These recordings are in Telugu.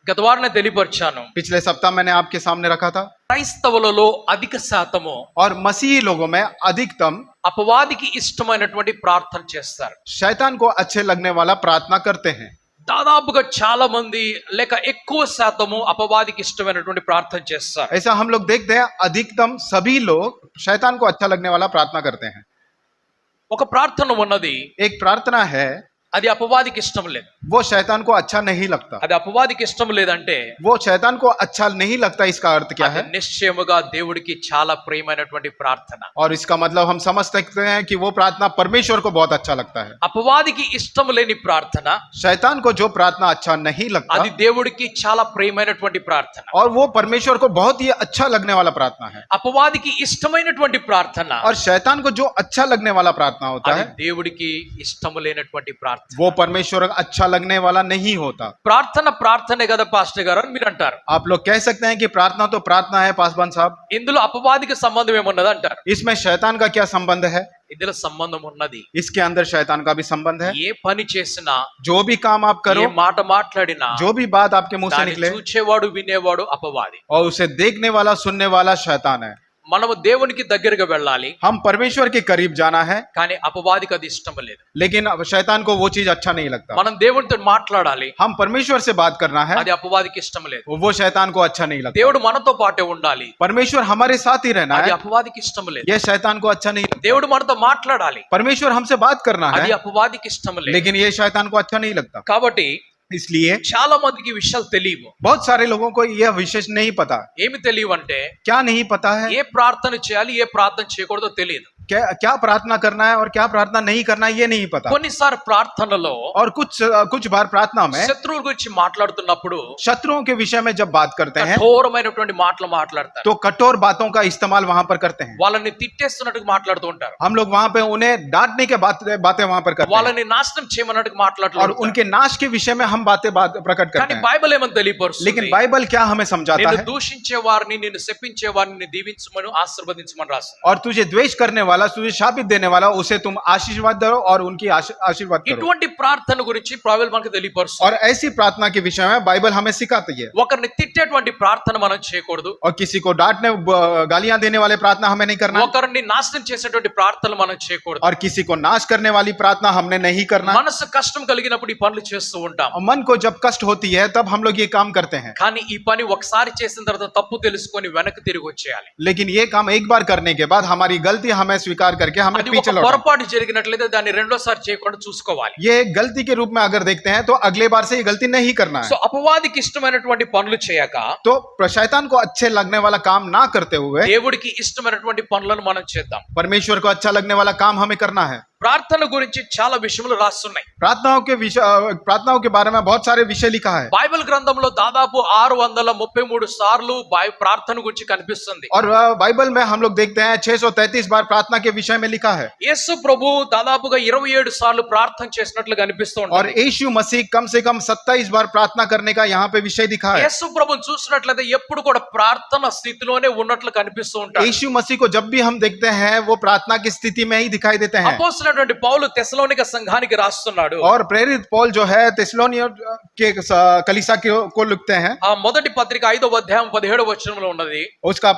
గత వారం తెలియపరిచాను. पिछले सप्ताह मैंने आपके सामने रखा था। క్రైస్తవులలో అధిక శాతము और मसीही लोगों में अधिकतम అపవాదికి ఇష్టమైనటువంటి ప్రార్థన చేస్తారు. शैतान को अच्छे लगने वाला प्रार्थना करते हैं। దాదాపుగా చాలా మంది లేక ఎక్కువ శాతము అపవాదికి ఇష్టమైనటువంటి ప్రార్థన చేస్తారు. ऐसा हम लोग देखते हैं, अधिकतम सभी लोग शैतान को अच्छा लगने वाला प्रार्थना करते हैं। ఒక ప్రార్థన ఉన్నది, एक प्रार्थना है, అది అపవాదికి ఇష్టం లేదు. वो शैतान को अच्छा नहीं लगता। అది అపవాదికి ఇష్టం లేదంటే वो शैतान को अच्छा नहीं लगता, इसका अर्थ क्या అది है? నిశ్చయముగా దేవుడికి చాలా ప్రియమైనటువంటి ప్రార్థన. और इसका मतलब हम समझ सकते हैं कि वो प्रार्थना परमेश्वर को बहुत अच्छा लगता है। అపవాదికి ఇష్టం లేని ప్రార్థన, शैतान को जो प्रार्थना अच्छा नहीं लगता, అది దేవుడికి చాలా ప్రియమైనటువంటి ప్రార్థన. और वो परमेश्वर को बहुत ही अच्छा लगने वाला प्रार्थना है। అపవాదికి ఇష్టమైనటువంటి ప్రార్థన, और शैतान को जो अच्छा लगने वाला प्रार्थना होता అది है, దేవుడికి ఇష్టం లేనటువంటి ప్రార్థన. वो परमेश्वर को अच्छा लगने वाला नहीं होता। ప్రార్థన ప్రార్థనే కదా పాస్టర్ గారు అని మీరు అంటారు. आप लोग कह सकते हैं कि प्रार्थना तो प्रार्थना है पासवान साहब, ఇందులో అపవాదికి సంబంధం ఏమున్నది అంటారు. इसमें शैतान का क्या संबंध है? ఇందులో సంబంధం ఉన్నది. इसके अंदर शैतान का भी संबंध है। ఏ పని చేసినా, जो भी काम आप ఏ करो, మాట మాట్లాడినా, जो भी बात आपके मुंह से దాన్ని निकले, చూచేవాడు వినేవాడు అపవాది. और उसे देखने वाला सुनने वाला शैतान है। మనము దేవునికి దగ్గరగా వెళ్ళాలి, हम परमेश्वर के करीब जाना है, కానీ అపవాదికి అది ఇష్టం లేదు. लेकिन अब शैतान को वो चीज अच्छा नहीं लगता। మనం దేవునితో మాట్లాడాలి, हम परमेश्वर से बात करना है, అది అపవాదికి ఇష్టం లేదు. वो शैतान को अच्छा नहीं लगता। దేవుడు మనతో పాటే ఉండాలి, परमेश्वर हमारे साथ ही रहना అది है, అపవాదికి ఇష్టం లేదు. ये शैतान को अच्छा नहीं लगता। దేవుడు మనతో మాట్లాడాలి, परमेश्वर हमसे बात करना అది है, అపవాదికి ఇష్టం లేదు. लेकिन ये शैतान को अच्छा नहीं लगता। కాబట్టి इसलिए చాలా మందికి ఈ విషయాలు తెలియవు. बहुत सारे लोगों को यह विशेष नहीं पता। ఏమి తెలియవు అంటే क्या नहीं पता है? ఏ ప్రార్థన చేయాలి, ఏ ప్రార్థన చేయకూడదో తెలియదు. क्या क्या प्रार्थना करना है और क्या प्रार्थना नहीं करना है, ये नहीं पता। కొన్నిసార్లు ప్రార్థనలో और कुछ बार प्रार्थना में శత్రువుల గురించి మాట్లాడుతున్నప్పుడు शत्रुओं के विषय में जब बात करते हैं, కఠోరమైనటువంటి మాటలు మాట్లాడతారు. तो कठोर बातों का इस्तेमाल वहां पर करते हैं। వాళ్ళని తిట్టేస్తున్నట్టుగా మాట్లాడుతూ ఉంటారు. हम लोग वहां पे उन्हें डांटने के बातें वहां पर करते हैं, వాళ్ళని నాశనం చేయమన్నట్టుగా और మాట్లాడుతూ उनके नाश के विषय में हम बात प्रकट करते కానీ हैं। బైబిల్ ఏమని తెలియపరుస్తుంది? लेकिन बाइबल क्या हमें समझाता నిన్ను है? దూషించే వారిని, నిన్ను శపించే వారిని దీవించమని, ఆశీర్వదించమని రాస్తుంది. और तुझे द्वेष करने वाला, तुझे शापित देने वाला, उसे तुम आशीर्वाद दो और उनकी आशीर्वाद करो। ఇటువంటి ప్రార్థన గురించి బైబిల్ మనకు తెలియపరుస్తుంది. और ऐसी प्रार्थना के विषय में बाइबल हमें सिखाती है। ఒకరిని తిట్టేటువంటి ప్రార్థన మనం చేయకూడదు. और किसी को डांटने गालियां देने वाले प्रार्थना हमें नहीं करना, ఒకరిని నాశనం చేసేటువంటి ప్రార్థనలు మనం చేయకూడదు. और किसी को नाश करने वाली प्रार्थना हमने नहीं करना। మనసు కష్టం కలిగినప్పుడు ఈ పనులు చేస్తూ ఉంటాం. और मन को जब कष्ट होती है तब हम लोग ये काम करते हैं, కానీ ఈ పని ఒకసారి చేసిన తర్వాత తప్పు తెలుసుకొని వెనక్కి తిరిగి వచ్చేయాలి. लेकिन ये काम एक बार करने के बाद हमारी गलती हमें स्वीकार करके हमें అది पीछे ఒక लौटना। పొరపాటు జరిగినట్లయితే దాన్ని రెండోసారి చేయకుండా చూసుకోవాలి. ये एक गलती के रूप में अगर देखते हैं तो अगले बार से ये गलती नहीं करना సో है। అపవాదికి ఇష్టమైనటువంటి పనులు చేయక तो शैतान को अच्छे लगने वाला काम ना करते हुए దేవుడికి ఇష్టమైనటువంటి పనులను మనం చేద్దాం. परमेश्वर को अच्छा लगने वाला काम हमें करना है। ప్రార్థన గురించి చాలా విషయములు రాస్తున్నాయి. प्रार्थनाओं के बारे में बहुत सारे विषय लिखा है, బైబిల్ గ్రంథంలో దాదాపు 633 సార్లు ప్రార్థన గురించి కనిపిస్తుంది. और बाइबल में हम लोग देखते हैं 633 बार प्रार्थना के विषय में लिखा है। యేసు ప్రభు దాదాపుగా 27 సార్లు ప్రార్థన చేసినట్లు కనిపిస్తూ और ఉంటుంది. यीशु मसीह कम से कम 27 बार प्रार्थना करने का यहाँ पे विषय दिखा है। యేసు ప్రభుని చూసినట్లయితే ఎప్పుడు కూడా ప్రార్థన స్థితిలోనే ఉన్నట్లు కనిపిస్తూ ఉంటాడు. यीशु मसीह को जब भी हम देखते हैं वो प्रार्थना की स्थिति में ही दिखाई देते हैं। అపోస్తలుడైనటువంటి పౌలు తెస్సలోనిక సంఘానికి రాస్తున్నాడు. और प्रेरित पौल जो है थिस्सलुनीय के कलीसिया को लिखते हैं, ఆ మొదటి పత్రిక 5వ అధ్యాయం 17వ వచనంలో ఉన్నది, उसका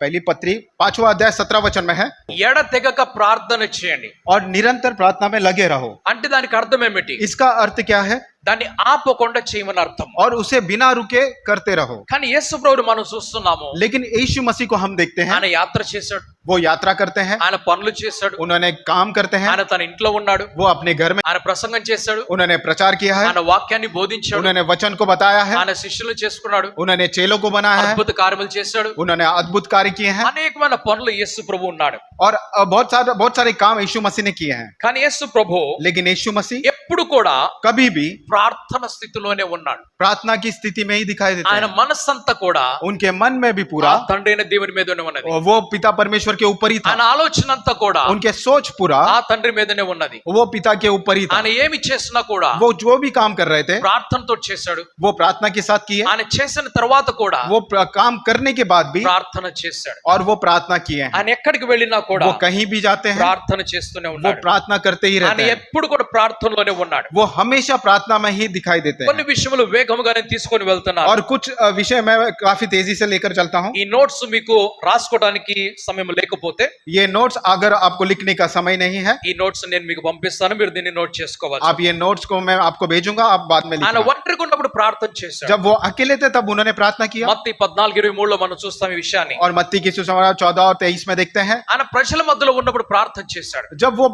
पहली पत्री 5वां अध्याय 17 वचन में है, ఎడతెగక ప్రార్థన చేయండి. और निरंतर प्रार्थना में लगे रहो। అంటే దానికి అర్థం ఏమిటి? इसका अर्थ क्या है? దాన్ని ఆపకుండా చేయమని అర్థం. और उसे बिना रुके करते रहो। కానీ యేసు ప్రభువుని మనం చూస్తున్నాము, लेकिन यीशु मसीह को हम देखते हैं, ఆయన యాత్ర చేశాడు, वो यात्रा करते हैं, ఆయన పనులు చేశాడు, उन्होंने काम करते हैं, ఆయన తన ఇంట్లో ఉన్నాడు, वो अपने घर में ఆయన ప్రసంగం చేశాడు, उन्होंने प्रचार किया है, ఆయన వాక్యాన్ని బోధించాడు, उन्होंने वचन को बताया है, ఆయన శిష్యులు చేసుకున్నాడు, उन्होंने चेलों को बनाया है, అద్భుత కార్యములు చేశాడు, उन्होंने अद्भुत कार्य किए हैं, అనేకమైన పనులు యేసు ప్రభు ఉన్నాడు. और बहुत सारे काम यीशु मसीह ने किए हैं। కానీ యేసు ప్రభు लेकिन यीशु मसीह ఎప్పుడు కూడా कभी भी ప్రార్థన స్థితిలోనే ఉన్నాడు. प्रार्थना की स्थिति में ही दिखाई देते ఆయన हैं। మనస్సంతా కూడా उनके मन में भी ఆ पूरा తండ్రి అయిన దేవుని మీదనే ఉన్నది. वो पिता परमेश्वर के ऊपर ही था, ఆయన ఆలోచన అంతా కూడా उनके सोच पूरा ఆ తండ్రి మీదనే ఉన్నది. वो पिता के ऊपर ही था। ఆయన ఏమి చేసినా కూడా वो जो भी काम कर रहे थे ప్రార్థనతో చేశాడు. वो प्रार्थना के साथ किए, ఆయన చేసిన తర్వాత కూడా वो काम करने के बाद भी ప్రార్థన చేశాడు. और वो प्रार्थना किए हैं। ఆయన ఎక్కడికి వెళ్ళినా కూడా वो कहीं भी जाते हैं ప్రార్థన చేస్తూనే वो ఉన్నాడు. प्रार्थना करते ही ఆయన रहते हैं, ఎప్పుడు కూడా ప్రార్థనలోనే ఉన్నాడు. वो हमेशा प्रार्थना में ही दिखाई देते हैं। కొన్ని విషయములు వేగముగానే తీసుకొని వెళ్తున్నాను. और कुछ विषय मैं काफी तेजी से लेकर चलता हूँ। ఈ నోట్స్ మీకు రాసుకోవడానికి సమయం లేకపోతే ये नोट्स अगर आपको लिखने का समय नहीं है, ఈ నోట్స్ నేను మీకు పంపిస్తాను, మీరు దీన్ని నోట్ చేసుకోవచ్చు. आप ये नोट्स को मैं आपको भेजूंगा, आप बाद में ఆయన लिखना। ఒంటరిగా ఉన్నప్పుడు ప్రార్థన చేశాడు. जब वो अकेले थे तब उन्होंने प्रार्थना किया। మత్తయి 14:23లో మనం చూస్తాం ఈ విషయాన్ని. और मत्ती की सुसमाचार 14 और 23 में देखते हैं, ఆయన ప్రజల మధ్యలో ఉన్నప్పుడు ప్రార్థన చేశాడు. जब वो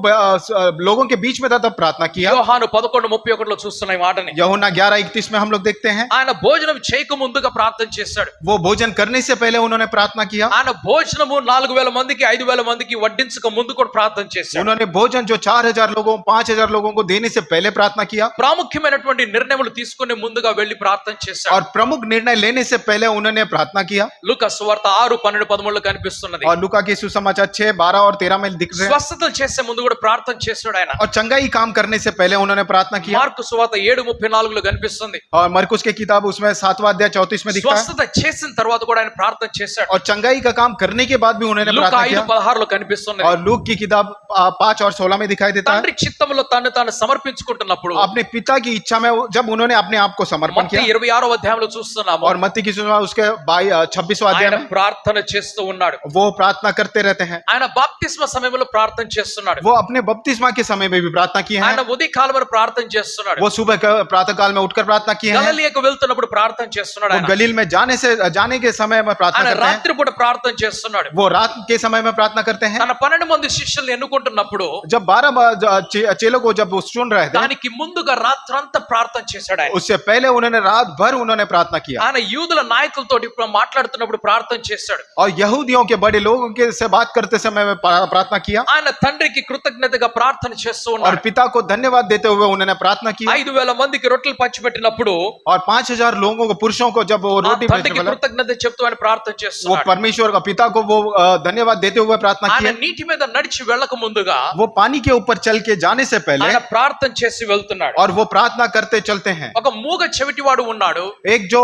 लोगों के बीच में था तब प्रार्थना किया। యోహాను 11:31లో చూస్తున్న ఈ మాటని. यूहन्ना 11:31 में हम लोग देखते हैं, ఆయన భోజనం చేయక ముందుగా ప్రార్థన చేశాడు. वो भोजन करने से पहले उन्होंने प्रार्थना किया। ఆయన భోజనము 4000 మందికి 5000 మందికి వడ్డించక ముందు కూడా ప్రార్థన చేశాడు. उन्होंने भोजन जो 4000 लोगों 5000 लोगों को देने से पहले प्रार्थना किया। ప్రాముఖ్యమైనటువంటి నిర్ణయములు తీసుకునే ముందుగా వెళ్లి ప్రార్థన చేశాడు. और प्रमुख निर्णय लेने से पहले उन्होंने प्रार्थना किया। లూకా సువార్త 6:12-13లో కనిపిస్తున్నది. और लूका की सुसमाचार 6, 12 और 13 में दिख रहे हैं। స్వస్థతలు చేసే ముందు కూడా ప్రార్థన చేశాడు ఆయన. और चंगाई काम करने से पहले उन्होंने प्रार्थना किया। మార్కు సువార్త 7:34లో కనిపిస్తుంది. और मरकुस की किताब उसमें 7वां अध्याय 34 में दिखता है। స్వస్థత చేసిన తర్వాత కూడా ఆయన ప్రార్థన చేశాడు. और चंगाई का काम करने के बाद भी उन्होंने లూకా प्रार्थना किया। 5:16లో కనిపిస్తున్నది. और लूक की किताब 5 और 16 में दिखाई देता है। తండ్రి చిత్తములో తను తాను సమర్పించుకుంటున్నప్పుడు अपने पिता की इच्छा में जब उन्होंने अपने आप को समर्पण మత్తయి किया। 26వ అధ్యాయంలో చూస్తున్నాము. और मत्ती की सुसमाचार उसके 26वां अध्याय ఆయన में ప్రార్థన చేస్తూ ఉన్నాడు. वो प्रार्थना करते रहते हैं। ఆయన బాప్తిస్మ సమయంలో ప్రార్థన చేస్తున్నాడు. वो अपने बपतिस्मा के समय में भी प्रार्थना किए ఆయన हैं। ఉదయ కాలంలో ప్రార్థన చేస్తున్నాడు. वो सुबह प्रातः काल में उठकर प्रार्थना किए हैं। గలిలయకు వెళ్తున్నప్పుడు ప్రార్థన చేస్తున్నాడు. वो ఆయన गलील में जाने के समय में प्रार्थना ఆయన करते हैं। రాత్రిపూట ప్రార్థన చేస్తున్నాడు. वो रात के समय में प्रार्थना करते हैं। తన 12 మంది శిష్యుల్ని ఎన్నుకుంటున్నప్పుడు जब 12 चेलों को जब वो चुन रहे थे, దానికి ముందుగా రాత్రంతా ప్రార్థన చేశాడు ఆయన. उससे पहले उन्होंने रात भर उन्होंने प्रार्थना किया। ఆయన యూదుల నాయకులతో మాట్లాడుతున్నప్పుడు ప్రార్థన చేశాడు. और यहूदियों के बड़े लोगों के से बात करते समय में प्रार्थना किया। ఆయన తండ్రికి కృతజ్ఞతగా ప్రార్థన చేస్తూ और ఉన్నాడు. पिता को धन्यवाद देते हुए उन्होंने प्रार्थना की। 5000 మందికి రొట్టెలు పంచిపెట్టినప్పుడు और 5000 लोगों को पुरुषों को जब वो ఆ रोटी తండ్రికి भेजने वाला, కృతజ్ఞత చెప్తూ ఆయన ప్రార్థన वो చేస్తున్నాడు. परमेश्वर का पिता को वो धन्यवाद देते हुए प्रार्थना ఆయన की। నీటి మీద నడిచి వెళ్ళక ముందుగా वो पानी के ऊपर चल के जाने से पहले ఆయన ప్రార్థన చేసి వెళ్తున్నాడు. और वो प्रार्थना करते चलते हैं। ఒక మూగ చెవిటివాడు ఉన్నాడు. एक जो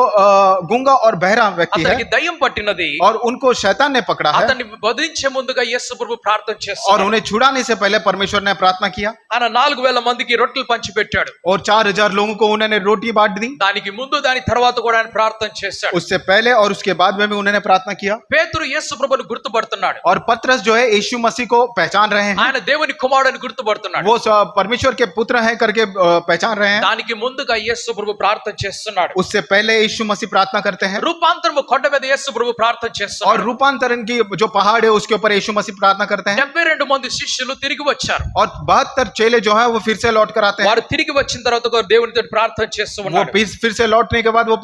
गूंगा और बहरा व्यक्ति है, అతనికి దయ్యం పట్టినది. और उनको शैतान ने पकड़ा है। అతన్ని వధించే ముందుగా యేసు ప్రభు ప్రార్థన और చేస్తున్నాడు. उन्हें छुड़ाने से पहले परमेश्वर ने प्रार्थना किया। ఆయన 4000 మందికి రొట్టెలు పంచిపెట్టాడు. और 4000 लोगों को उन्होंने रोटी बांट दी। దానికి ముందు దాని తర్వాత కూడా ఆయన ప్రార్థన చేశాడు. उससे पहले और उसके बाद में भी उन्होंने प्रार्थना किया। పేతురు యేసు ప్రభువును గుర్తుపడుతున్నాడు. और पतरस जो है यीशु मसीह को पहचान रहे हैं। ఆయన దేవుని కుమారుడని గుర్తుపడుతున్నాడు. वो परमेश्वर के पुत्र हैं करके पहचान रहे हैं। దానికి ముందుగా యేసు ప్రభు ప్రార్థన చేస్తున్నాడు. उससे पहले यीशु मसीह प्रार्थना करते हैं। రూపాంతరము కొండ మీద యేసు ప్రభు ప్రార్థన और చేస్తున్నాడు. रूपांतरण की जो पहाड़ है उसके ऊपर यीशु मसीह प्रार्थना करते हैं। 72 మంది శిష్యులు తిరిగి వచ్చారు. और 72 चेले जो है वो फिर से लौट कर आते हैं। వారు తిరిగి వచ్చిన తర్వాత కూడా దేవునితో ప్రార్థన చేస్తూ वो ఉన్నారు. फिर से लौटने के बाद वो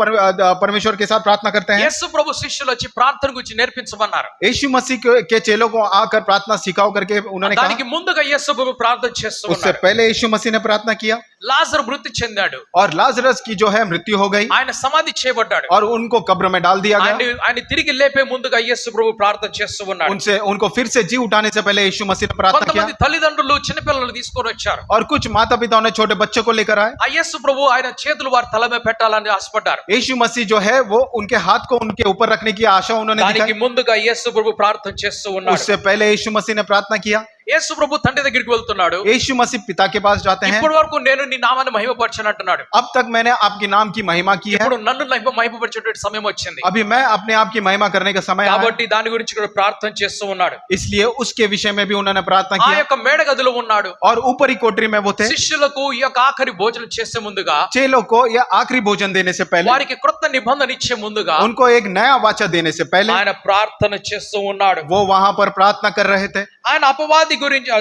परमेश्वर के साथ प्रार्थना करते हैं। యేసు ప్రభు శిష్యులు వచ్చి ప్రార్థన గురించి నేర్పించమన్నారు. यीशु मसीह के चेलों को आकर प्रार्थना सिखाओ करके उन्होंने कहा। దానికి ముందుగా యేసు ప్రభు ప్రార్థన చేస్తూ उससे ఉన్నాడు. पहले यीशु मसीह ने प्रार्थना किया। లాజరు మృతి చెందాడు. और लाजरस की जो है मृत्यु हो गई। ఆయన సమాధి చేయబడ్డాడు. और उनको कब्र में डाल दिया गया। ఆయన తిరిగి లేపే ముందుగా యేసు ప్రభు ప్రార్థన చేస్తూ ఉన్నాడు. उनको फिर से जी उठाने से पहले यीशु मसीह ने प्रार्थना किया। కొంతమంది తల్లిదండ్రులు చిన్నపిల్లలు తీసుకొని వచ్చారు. और कुछ माता पिताओं ने छोटे बच्चों को लेकर आए। ఆ యేసు ప్రభు ఆయన చేతులు వారి తల మీద పెట్టాలని ఆశపడ్డారు. यीशु मसीह जो है वो उनके हाथ को उनके ऊपर रखने की आशा उन्होंने దానికి दिखाई। ముందుగా యేసు ప్రభు ప్రార్థన చేస్తూ ఉన్నాడు. उससे पहले यीशु मसीह ने प्रार्थना किया। యేసు ప్రభు తండ్రి దగ్గరికి వెళ్తున్నాడు. यीशु मसीह पिता के पास जाते हैं। ఇప్పటి వరకు నేను నీ నామాన్ని మహిమపరచనంటున్నాడు. अब तक मैंने आपके नाम की महिमा की है, ఇప్పుడు నన్ను మహిమపరిచేటువంటి సమయం వచ్చింది. अभी मैं अपने आप की महिमा करने का समय आया है। కాబట్టి దాని గురించి కూడా ప్రార్థన చేస్తూ ఉన్నాడు. इसलिए उसके विषय में भी उन्होंने प्रार्थना ఆ किया। యొక్క మేడ గదిలో ఉన్నాడు. और ऊपरी कोठरी में वो थे। శిష్యులకు ఈ యొక్క ఆఖరి భోజనం చేసే ముందుగా चेलों को यह आखिरी भोजन देने से पहले, వారికి క్రొత్త నిబంధన ఇచ్చే ముందుగా उनको एक नया वाचा देने से पहले ఆయన ప్రార్థన చేస్తూ ఉన్నాడు. वो वहां पर प्रार्थना कर रहे थे। ఆయన అపవాది గురించి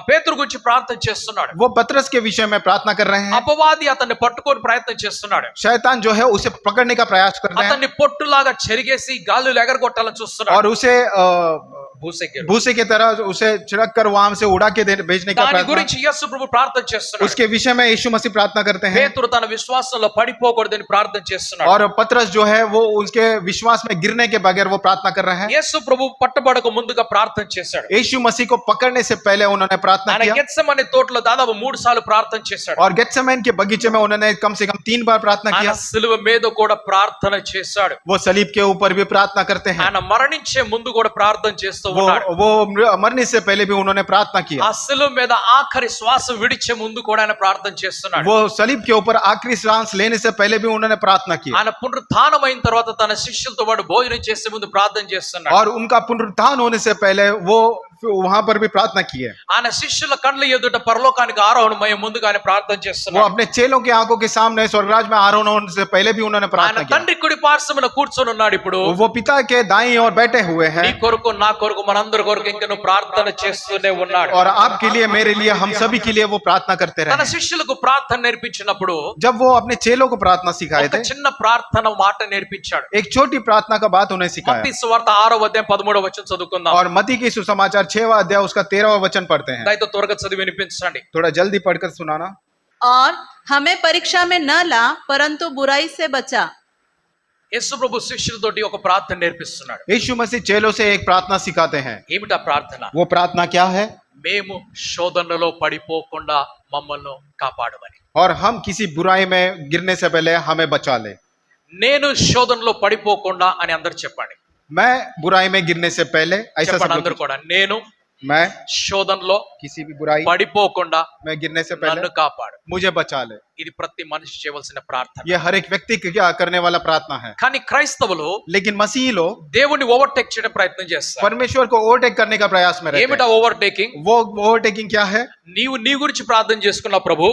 పేతురు గురించి ప్రార్థన చేస్తున్నాడు. वो पतरस के विषय में प्रार्थना कर रहे हैं। అపవాది అతన్ని పట్టుకొని ప్రయత్నం చేస్తున్నాడు. शैतान जो है उसे पकड़ने का प्रयास कर रहे हैं। అతన్ని పొట్టులాగా చెరిగేసి గాలిలో ఎగరగొట్టాలని చూస్తున్నాడు. और उसे భూసేకి. भूसे की तरह उसे छिड़क कर वहां से उड़ा के भेजने का దాని प्रयत्न। గురించి యేసు ప్రభు ప్రార్థన చేస్తున్నాడు. उसके विषय में यीशु मसीह प्रार्थना करते हैं। పేతురు తన విశ్వాసంలో పడిపోకూడదని ప్రార్థన చేస్తున్నాడు. और पतरस जो है वो उसके विश्वास में गिरने के बगैर वो प्रार्थना कर रहे हैं। యేసు ప్రభు పట్టబడక ముందుగా ప్రార్థన చేశాడు. यीशु मसीह को पकड़ने से पहले उन्होंने प्रार्थना ఆయన किया। గెత్సెమనే తోటలో దాదాపు 3 సార్లు ప్రార్థన చేశాడు. और गेत्सेमन के बगीचे में उन्होंने कम से कम 3 बार प्रार्थना ఆయన किया। సిలువ మీద కూడా ప్రార్థన చేశాడు. वो सलीब के ऊपर भी प्रार्थना करते हैं। ఆయన మరణించే ముందు కూడా ప్రార్థన చేస్తూ वो ఉన్నాడు. वो मरने से पहले भी उन्होंने प्रार्थना किया. ఆ శిలువ మీద ఆఖరి శ్వాస విడిచే ముందు కూడా ఆయన ప్రార్థన చేస్తున్నాడు. वो सलीब के ऊपर आखिरी सांस लेने से पहले भी उन्होंने प्रार्थना की ఆయన పునరుత్థానం అయిన తర్వాత తన శిష్యులతో పాటు భోజనం చేసే ముందు ప్రార్థన చేస్తున్నాడు. और उनका पुनरुत्थान होने से पहले वो वहां पर भी प्रार्थना की है. ఆయన శిష్యుల కళ్ళ ఎదుట పరలోకానికి ఆరోహణమయ్యే ముందుగా ఆయన ప్రార్థన वो చేస్తున్నాడు. अपने चेलों की आंखों के सामने स्वर्गराज में आरोहण होने से पहले भी उन्होंने ఆయన प्रार्थना किया. తండ్రి కుడి పార్శ్వమున కూర్చొని ఉన్నాడు. ఇప్పుడు वो पिता के दाईं ओर बैठे हुए నీ हैं కొరకు నా కొరకు మనందరి కొరకు ఇంకా నువ్వు ప్రార్థన చేస్తూనే ఉన్నాడు. और आपके लिए मेरे लिए हम सभी के लिए वो प्रार्थना करते తన रहे. శిష్యులకు ప్రార్థన నేర్పించినప్పుడు जब वो अपने चेलों को प्रार्थना सिखाए ఒక थे, చిన్న ప్రార్థన మాట నేర్పించాడు. एक छोटी प्रार्थना का बात उन्हें सिखाया. మత్తయి సువార్త 6వ అధ్యాయం 13వ వచనం చదువుకుందాం. और मती की सुसमाचार 6वां अध्याय उसका 13वां वचन पढ़ते हैं. దయతో త్వరగా చదివి వినిపించండి. थोड़ा जल्दी पढ़कर सुनाना. और हमें परीक्षा में न ला परंतु बुराई से बचा. యేసు ప్రభు శిష్యులతోటి ఒక ప్రార్థన నేర్పిస్తున్నాడు. यीशु मसीह चेलों से एक प्रार्थना सिखाते हैं. ఏమిటా ప్రార్థన? वो प्रार्थना क्या है? మేము శోధనలో పడిపోకుండా మమ్మల్ని కాపాడమని. और हम किसी बुराई में गिरने से पहले हमें बचा ले. నేను శోధనలో పడిపోకుండా అని అందరు చెప్పండి. मैं बुराई में गिरने से पहले ऐसा చెప్పండి सब అందరు लोग- కూడా. నేను मैं శోధనలో किसी भी बुराई పడిపోకుండా में गिरने से पहले నన్ను కాపాడు. मुझे बचा ले. ఇది ప్రతి మనిషి చేయవలసిన ప్రార్థన. ये हर एक व्यक्ति क्या करने वाला प्रार्थना है. కానీ క్రైస్తవులు लेकिन मसीही लोग దేవుణ్ణి ఓవర్టేక్ చేయడం ప్రయత్నం చేస్తారు. परमेश्वर को ओवरटेक करने का प्रयास में रहते ఏమిటా हैं. ఓవర్టేకింగ్? वो ओवरटेकिंग क्या है? నీవు నీ గురించి ప్రార్థన చేసుకున్న ప్రభు,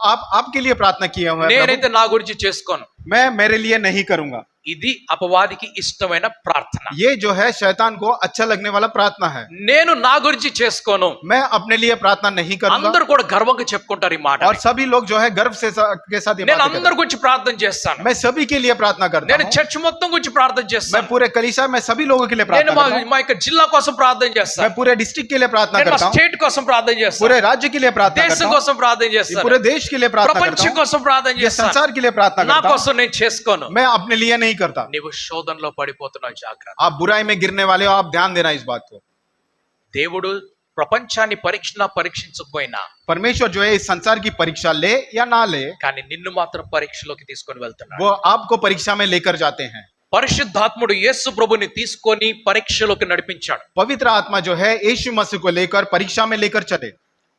आप आपके लिए प्रार्थना किया हुआ है प्रभु. నేనైతే నా గురించి చేసుకోను. मैं मेरे लिए नहीं करूंगा. ఇది అపవాదికి ఇష్టమైన ప్రార్థన. ये जो है शैतान को अच्छा लगने वाला प्रार्थना है. నేను నా గురించి చేసుకోను. मैं अपने लिए प्रार्थना नहीं करूंगा. అందరూ కూడా గర్వంగా చెప్పుకుంటారు ఈ మాట. और सभी लोग जो है गर्व से के साथ ये నేను बातें करते అందరి గురించి ప్రార్థన చేస్తాను. हैं. मैं सभी के लिए प्रार्थना करता నేను हूं. చర్చ్ మొత్తం గురించి ప్రార్థన मैं చేస్తాను. पूरे कलीसिया में सभी लोगों के लिए నేను प्रार्थना మా करता हूं. మా యొక్క జిల్లా కోసం ప్రార్థన मैं చేస్తాను. पूरे डिस्ट्रिक्ट के लिए प्रार्थना నేను మా करता हूं. స్టేట్ కోసం ప్రార్థన చేస్తాను. पूरे राज्य के लिए प्रार्थना करता దేశం हूं. కోసం ప్రార్థన ये చేస్తాను. पूरे देश के लिए प्रार्थना करता ప్రపంచం हूं. కోసం ప్రార్థన ये చేస్తాను. संसार के लिए प्रार्थना నా करता हूं. కోసం నేను చేసుకోను. मैं अपने लिए नहीं करता. నీవు శోధనలో పడిపోతున్నావు, జాగ్రత్త. आप बुराई में गिरने वाले हो, आप ध्यान देना इस बात को. దేవుడు ప్రపంచాన్ని పరీక్షించకపోయినా परमेश्वर जो है इस संसार की परीक्षा ले या ना ले, కానీ నిన్ను మాత్రం పరీక్షలోకి తీసుకొని వెళ్తున్నాడు. वो आपको परीक्षा में लेकर जाते हैं. పరిశుద్ధాత్ముడు యేసు ప్రభుని తీసుకొని పరీక్షలోకి నడిపించాడు. पवित्र आत्मा जो है यीशु मसीह को लेकर परीक्षा में लेकर चले.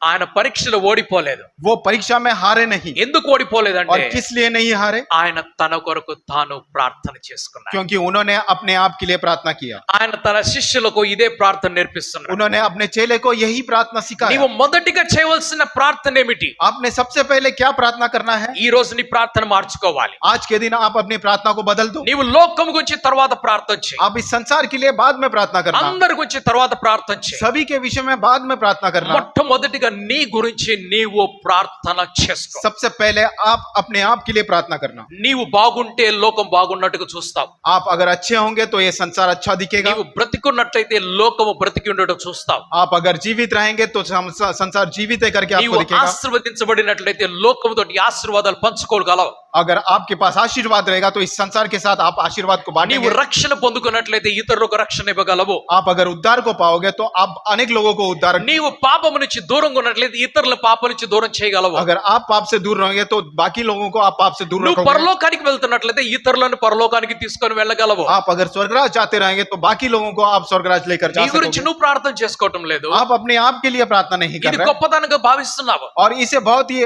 ఆయన పరీక్షలో ఓడిపోలేదు. वो परीक्षा में हारे नहीं. ఎందుకు और ఓడిపోలేదంటే किस लिए नहीं हारे? ఆయన తన కొరకు తాను ప్రార్థన చేసుకున్నాడు. क्योंकि उन्होंने अपने आप के लिए प्रार्थना किया. ఆయన తన శిష్యులకు ఇదే ప్రార్థన నేర్పిస్తున్నాడు. उन्होंने अपने चेले को यही प्रार्थना सिखाया. నీవు మొదటిగా చేయవలసిన ప్రార్థన ఏమిటి? आपने सबसे पहले क्या प्रार्थना करना है? ఈ రోజు నీ ప్రార్థన మార్చుకోవాలి. आज के दिन आप अपनी प्रार्थना को बदल दो. నీవు లోకం గురించి తర్వాత ప్రార్థన చేయి. आप इस संसार के लिए बाद में प्रार्थना करना. అందరి గురించి తర్వాత ప్రార్థన చేయి. सभी के विषय में बाद में प्रार्थना करना. మొట్టమొదటిగా నీ గురించి నీవు ప్రార్థన చేసుకో. सबसे पहले आप अपने आप के लिए प्रार्थना करना. నీవు బాగుంటే లోకం బాగున్నట్టుగా చూస్తావు. आप अगर अच्छे होंगे तो ये संसार अच्छा दिखेगा. నీవు బ్రతికున్నట్లయితే లోకము బ్రతికి ఉండటం చూస్తావు. आप अगर जीवित रहेंगे तो संसार जीवित है करके నీవు आपको दिखेगा. ఆశీర్వదించబడినట్లయితే లోకముతో ఆశీర్వాదాలు పంచుకోగలవు. अगर आपके पास आशीर्वाद रहेगा तो इस संसार के साथ आप आशीर्वाद को నీవు बांटेंगे. రక్షణ పొందుకున్నట్లయితే ఇతరులకు రక్షణ ఇవ్వగలవు. आप अगर उद्धार को पाओगे तो आप अनेक लोगों को उद्धार. నీవు పాపము నుంచి దూరంగా ఉన్నట్లయితే ఇతరుల పాపం నుంచి దూరం చేయగలవు. अगर आप पाप से दूर रहोगे तो बाकी लोगों को आप पाप से दूर నువ్వు रखोगे. పరలోకానికి వెళ్తున్నట్లయితే ఇతరులను పరలోకానికి తీసుకొని వెళ్ళగలవు. आप अगर स्वर्गराज जाते रहेंगे तो बाकी लोगों को आप स्वर्गराज लेकर जा నీ గురించి सकोगे. నువ్వు ప్రార్థన చేసుకోవటం లేదు. आप अपने आप के लिए प्रार्थना नहीं कर ఇది रहे గొప్పతనంగా భావిస్తున్నావు. और इसे बहुत ही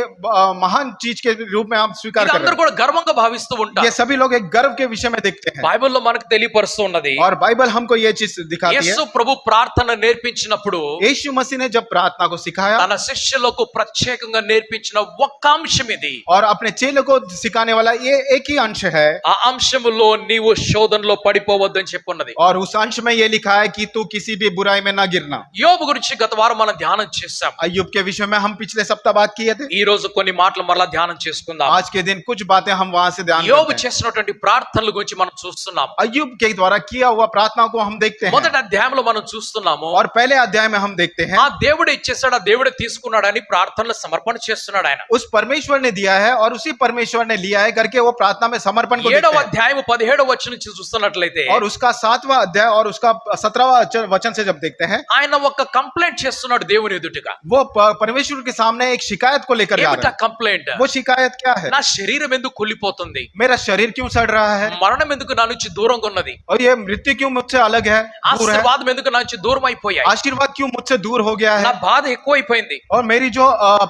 महान चीज के रूप में आप स्वीकार ఇది कर అందరూ रहे కూడా గర్వంగా భావిస్తూ हैं. ఉంటారు. ये सभी लोग एक गर्व के विषय में देखते हैं. బైబిల్లో మనకు తెలియపరుస్తూ ఉన్నది. और बाइबल हमको ये चीज दिखाती है. యేసు ప్రభు ప్రార్థన నేర్పించినప్పుడు यीशु मसीह ने जब प्रार्थना को सिखाया తన శిష్యులకు ప్రత్యేకంగా నేర్పించిన ఒక్క అంశం ఇది. और अपने चेलों को सिखाने वाला ये एक ही अंश है. ఆ అంశములో నీవు శోధనలో పడిపోవద్దని చెప్పున్నది. और उस अंश में ये लिखा है कि तू किसी भी बुराई में ना गिरना. యోబు గురించి గత వారం మనం ధ్యానం చేశాం. अय्यूब के विषय में हम पिछले सप्ताह बात किए थे. ఈ రోజు కొన్ని మాటలు మరలా ధ్యానం చేసుకుందాం. आज के दिन कुछ बातें हम वहां से ध्यान యోబు करते हैं. చేసినటువంటి ప్రార్థనల గురించి మనం చూస్తున్నాం. अय्यूब के द्वारा किया हुआ प्रार्थनाओं को हम देखते हैं. మొదటి అధ్యాయంలో మనం చూస్తున్నాము. और पहले अध्याय में हम देखते हैं ఆ దేవుడే ఇచ్చేసాడు, ఆ దేవుడే తీసుకున్నాడని ప్రార్థనలు సమర్పణ చేస్తున్నాడు ఆయన. उस परमेश्वर ने दिया है और उसी परमेश्वर ने लिया है करके वो प्रार्थना में समर्पण को 7వ देखते हैं. అధ్యాయం 17వ వచనం నుంచి చూస్తున్నట్లయితే और उसका 7वां अध्याय और उसका 17वां वचन से जब देखते हैं ఆయన ఒక కంప్లైంట్ చేస్తున్నాడు దేవుని ఎదుటగా. वो परमेश्वर के सामने एक शिकायत को लेकर जा ఏమిటా रहे हैं. కంప్లైంట్? वो शिकायत क्या है? నా శరీరం శరీరం ఎందుకు కుళ్ళిపోతుంది, मेरा शरीर क्यों सड़ रहा है, మరణం ఎందుకు నా నుంచి దూరంగా ఉన్నది, और ये मृत्यु क्यों मुझसे अलग है, दूर है, ఆశీర్వాదం ఎందుకు నా నుంచి దూరం అయిపోయాయి, आशीर्वाद क्यों मुझसे दूर हो गया నా है, బాధ ఎక్కువైపోయింది, और मेरी जो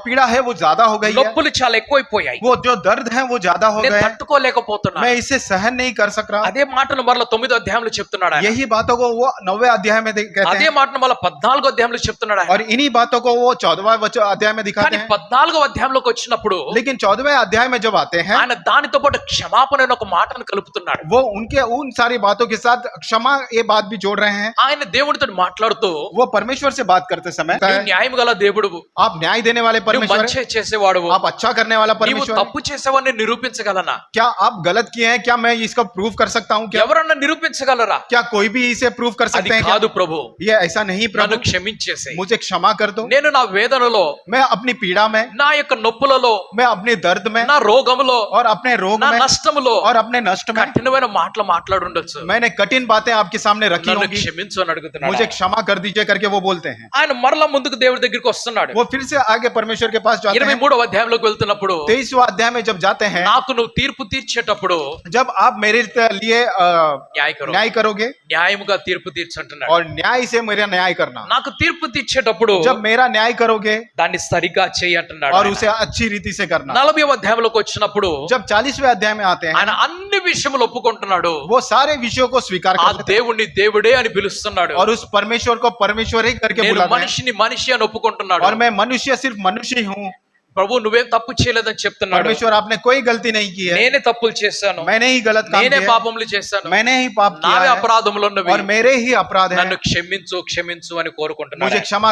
पीड़ा है वो ज्यादा हो गई है, నొప్పులు చాలా ఎక్కువైపోయాయి, वो जो दर्द है वो ज्यादा हो నేను गए, తట్టుకోలేకపోతున్నా. मैं इसे सहन नहीं कर सक रहा। అదే మాటను మరలా 9వ అధ్యాయంలో చెప్తున్నాడు ఆయన. यही बातों को वो 9वें अध्याय में कहते అదే हैं, మాటను మరలా 14వ అధ్యాయంలో చెప్తున్నాడు ఆయన. और इन्हीं बातों को वो 14वें अध्याय में दिखाते కానీ हैं। 14వ అధ్యాయంలోకి వచ్చినప్పుడు लेकिन 14वें अध्याय में जब आते हैं, ఆయన దానితో పాటు క్షమాపణ అనే ఒక మాటను కలుపుతున్నాడు. वो उनके उन सारी बातों के साथ क्षमा ये बात भी जोड़ रहे हैं। ఆయన దేవుడితో మాట్లాడుతూ, वो परमेश्वर से बात करते समय నీవు న్యాయం గల దేవుడువు, आप न्याय देने वाले నువ్వు परमेश्वर మంచి हैं, చేసేవాడువు, आप अच्छा करने वाला నీవు परमेश्वर हैं। తప్పు చేసేవాడిని నిరూపించగలనా? क्या आप गलत किए हैं, क्या मैं इसका प्रूफ कर सकता हूँ, क्या ఎవరన్నా నిరూపించగలరా? क्या कोई भी इसे प्रूफ कर అది सकते हैं? కాదు क्या? ప్రభు, ये ऐसा नहीं प्रभु, నన్ను క్షమించేసే. मुझे क्षमा कर दो। నేను నా వేదనలో, मैं अपनी पीड़ा में, నా యొక్క నొప్పులలో, मैं अपने दर्द में నా రోగములో, और अपने रोग నా में నష్టములో और अपने नष्ट में కఠినమైన మాటలు మాట్లాడుండొచ్చు. मैंने कठिन बातें आपके सामने रखी నన్ను होंगी, క్షమించు అని అడుగుతున్నాడు. मुझे क्षमा कर दीजिए करके वो बोलते हैं। ఆయన మరలా ముందుకు దేవుడి దగ్గరికి వస్తున్నాడు. वो फिर से आगे परमेश्वर के पास जाते हैं। 23వ అధ్యాయంలోకి వెళ్తున్నప్పుడు, 23वां अध्याय में जब जाते हैं, నాకు నువ్వు తీర్పు తీర్చేటప్పుడు जब आप मेरे लिए न्याय करोगे న్యాయముగా తీర్పు తీర్చంటున్నాడు. और न्याय से मेरा न्याय करना, నాకు తీర్పు తీర్చేటప్పుడు जब मेरा न्याय करोगे దాన్ని సరిగా చెయ్యి అంటున్నాడు और ఆయన. उसे अच्छी रीति से करना। 40వ అధ్యాయంలోకి వచ్చినప్పుడు जब 40वें अध्याय में आते हैं, ఆయన అన్ని విషయములు ఒప్పుకుంటున్నాడు. वो सारे विषयों को स्वीकार ఆ करते हैं దేవుణ్ణి దేవుడే అని పిలుస్తున్నాడు. और उस परमेश्वर को परमेश्वर ही करके నేను बुलाते हैं, మనిషిని మనిషి అని ఒప్పుకుంటున్నాడు. और मैं मनुष्य सिर्फ मनुष्य ही हूँ। ప్రభు నువ్వేం తప్పు చేయలేదని చెప్తున్నాడు. परमेश्वर आपने कोई गलती नहीं की है, నేనే తప్పులు చేశాను, मैंने ही गलत काम నేనే किया, పాపములు చేశాను, मैंने ही पाप किया నావే है, అపరాధములు ఉన్నవి, और मेरे ही अपराध है, నన్ను క్షమించు క్షమించు అని కోరుకుంటున్నాడు. मुझे क्षमा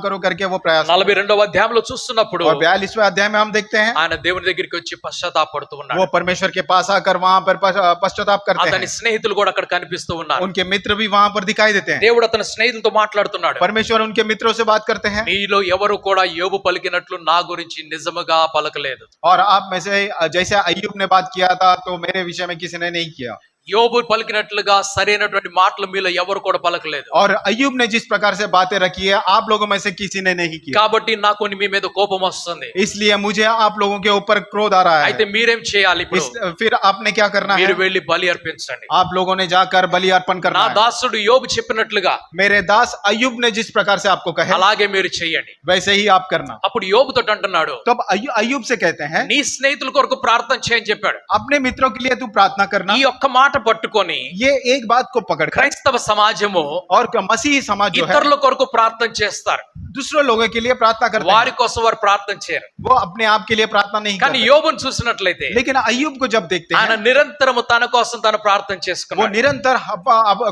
करो करके वो प्रयास। 42వ అధ్యాయంలో చూస్తున్నప్పుడు और 42वें अध्याय में हम देखते हैं, ఆయన దేవుని దగ్గరికి వచ్చి పశ్చాత్తాపడుతూ ఉన్నాడు. वो परमेश्वर के पास आकर वहां पर पश्चाताप करते అతని हैं। స్నేహితులు కూడా అక్కడ కనిపిస్తూ ఉన్నారు. उनके मित्र भी वहां पर दिखाई देते हैं। దేవుడు అతని స్నేహితులతో మాట్లాడుతున్నాడు. परमेश्वर उनके मित्रों से बात करते हैं, మీలో ఎవరు కూడా యోబు పలికినట్లు నా గురించి నిజముగా పలకలేదు. और आप में से जैसे अय्यूब ने बात किया था तो मेरे विषय में किसी ने नहीं किया, యోబు పలికినట్లుగా సరైనటువంటి మాటలు మీలో ఎవరు కూడా పలకలేదు. और अय्यूब ने जिस प्रकार से बातें रखी है आप लोगों में से किसी ने नहीं किया। కాబట్టి నాకు మీ మీద కోపం వస్తుంది. इसलिए मुझे आप लोगों के ऊपर क्रोध आ रहा అయితే है। మీరేం చేయాలి ఇప్పుడు? फिर आपने क्या करना है? మీరు వెళ్ళి బలి అర్పించండి. आप लोगों ने जाकर बलि अर्पण నా करना है। దాసుడు యోబు చెప్పినట్లుగా मेरे दास अय्यूब ने जिस प्रकार से आपको कहे అలాగే మీరు చెయ్యండి. वैसे ही आप करना। అప్పుడు యోబుతో అంటున్నాడు, तो अब अय्यूब से कहते हैं, నీ స్నేహితుల కొరకు ప్రార్థన చేయని చెప్పాడు. अपने मित्रों के लिए तू प्रार्थना करना। ఈ ఒక్క మాట పట్టుకొని ये एक बात को पकड़ कर, క్రైస్తవ సమాజము और मसीही समाज जो है ఇతరుల కొరకు ప్రార్థన చేస్తారు, दूसरों लोगों के लिए प्रार्थना करते వారి हैं, కోసం వారు ప్రార్థన చేయరు. वो अपने आप के लिए प्रार्थना नहीं కానీ करते। యోబును చూసినట్లయితే लेकिन अय्यूब को जब देखते ఆయన हैं, నిరంతరము తన కోసం తను ప్రార్థన वो చేసుకున్నాడు. निरंतर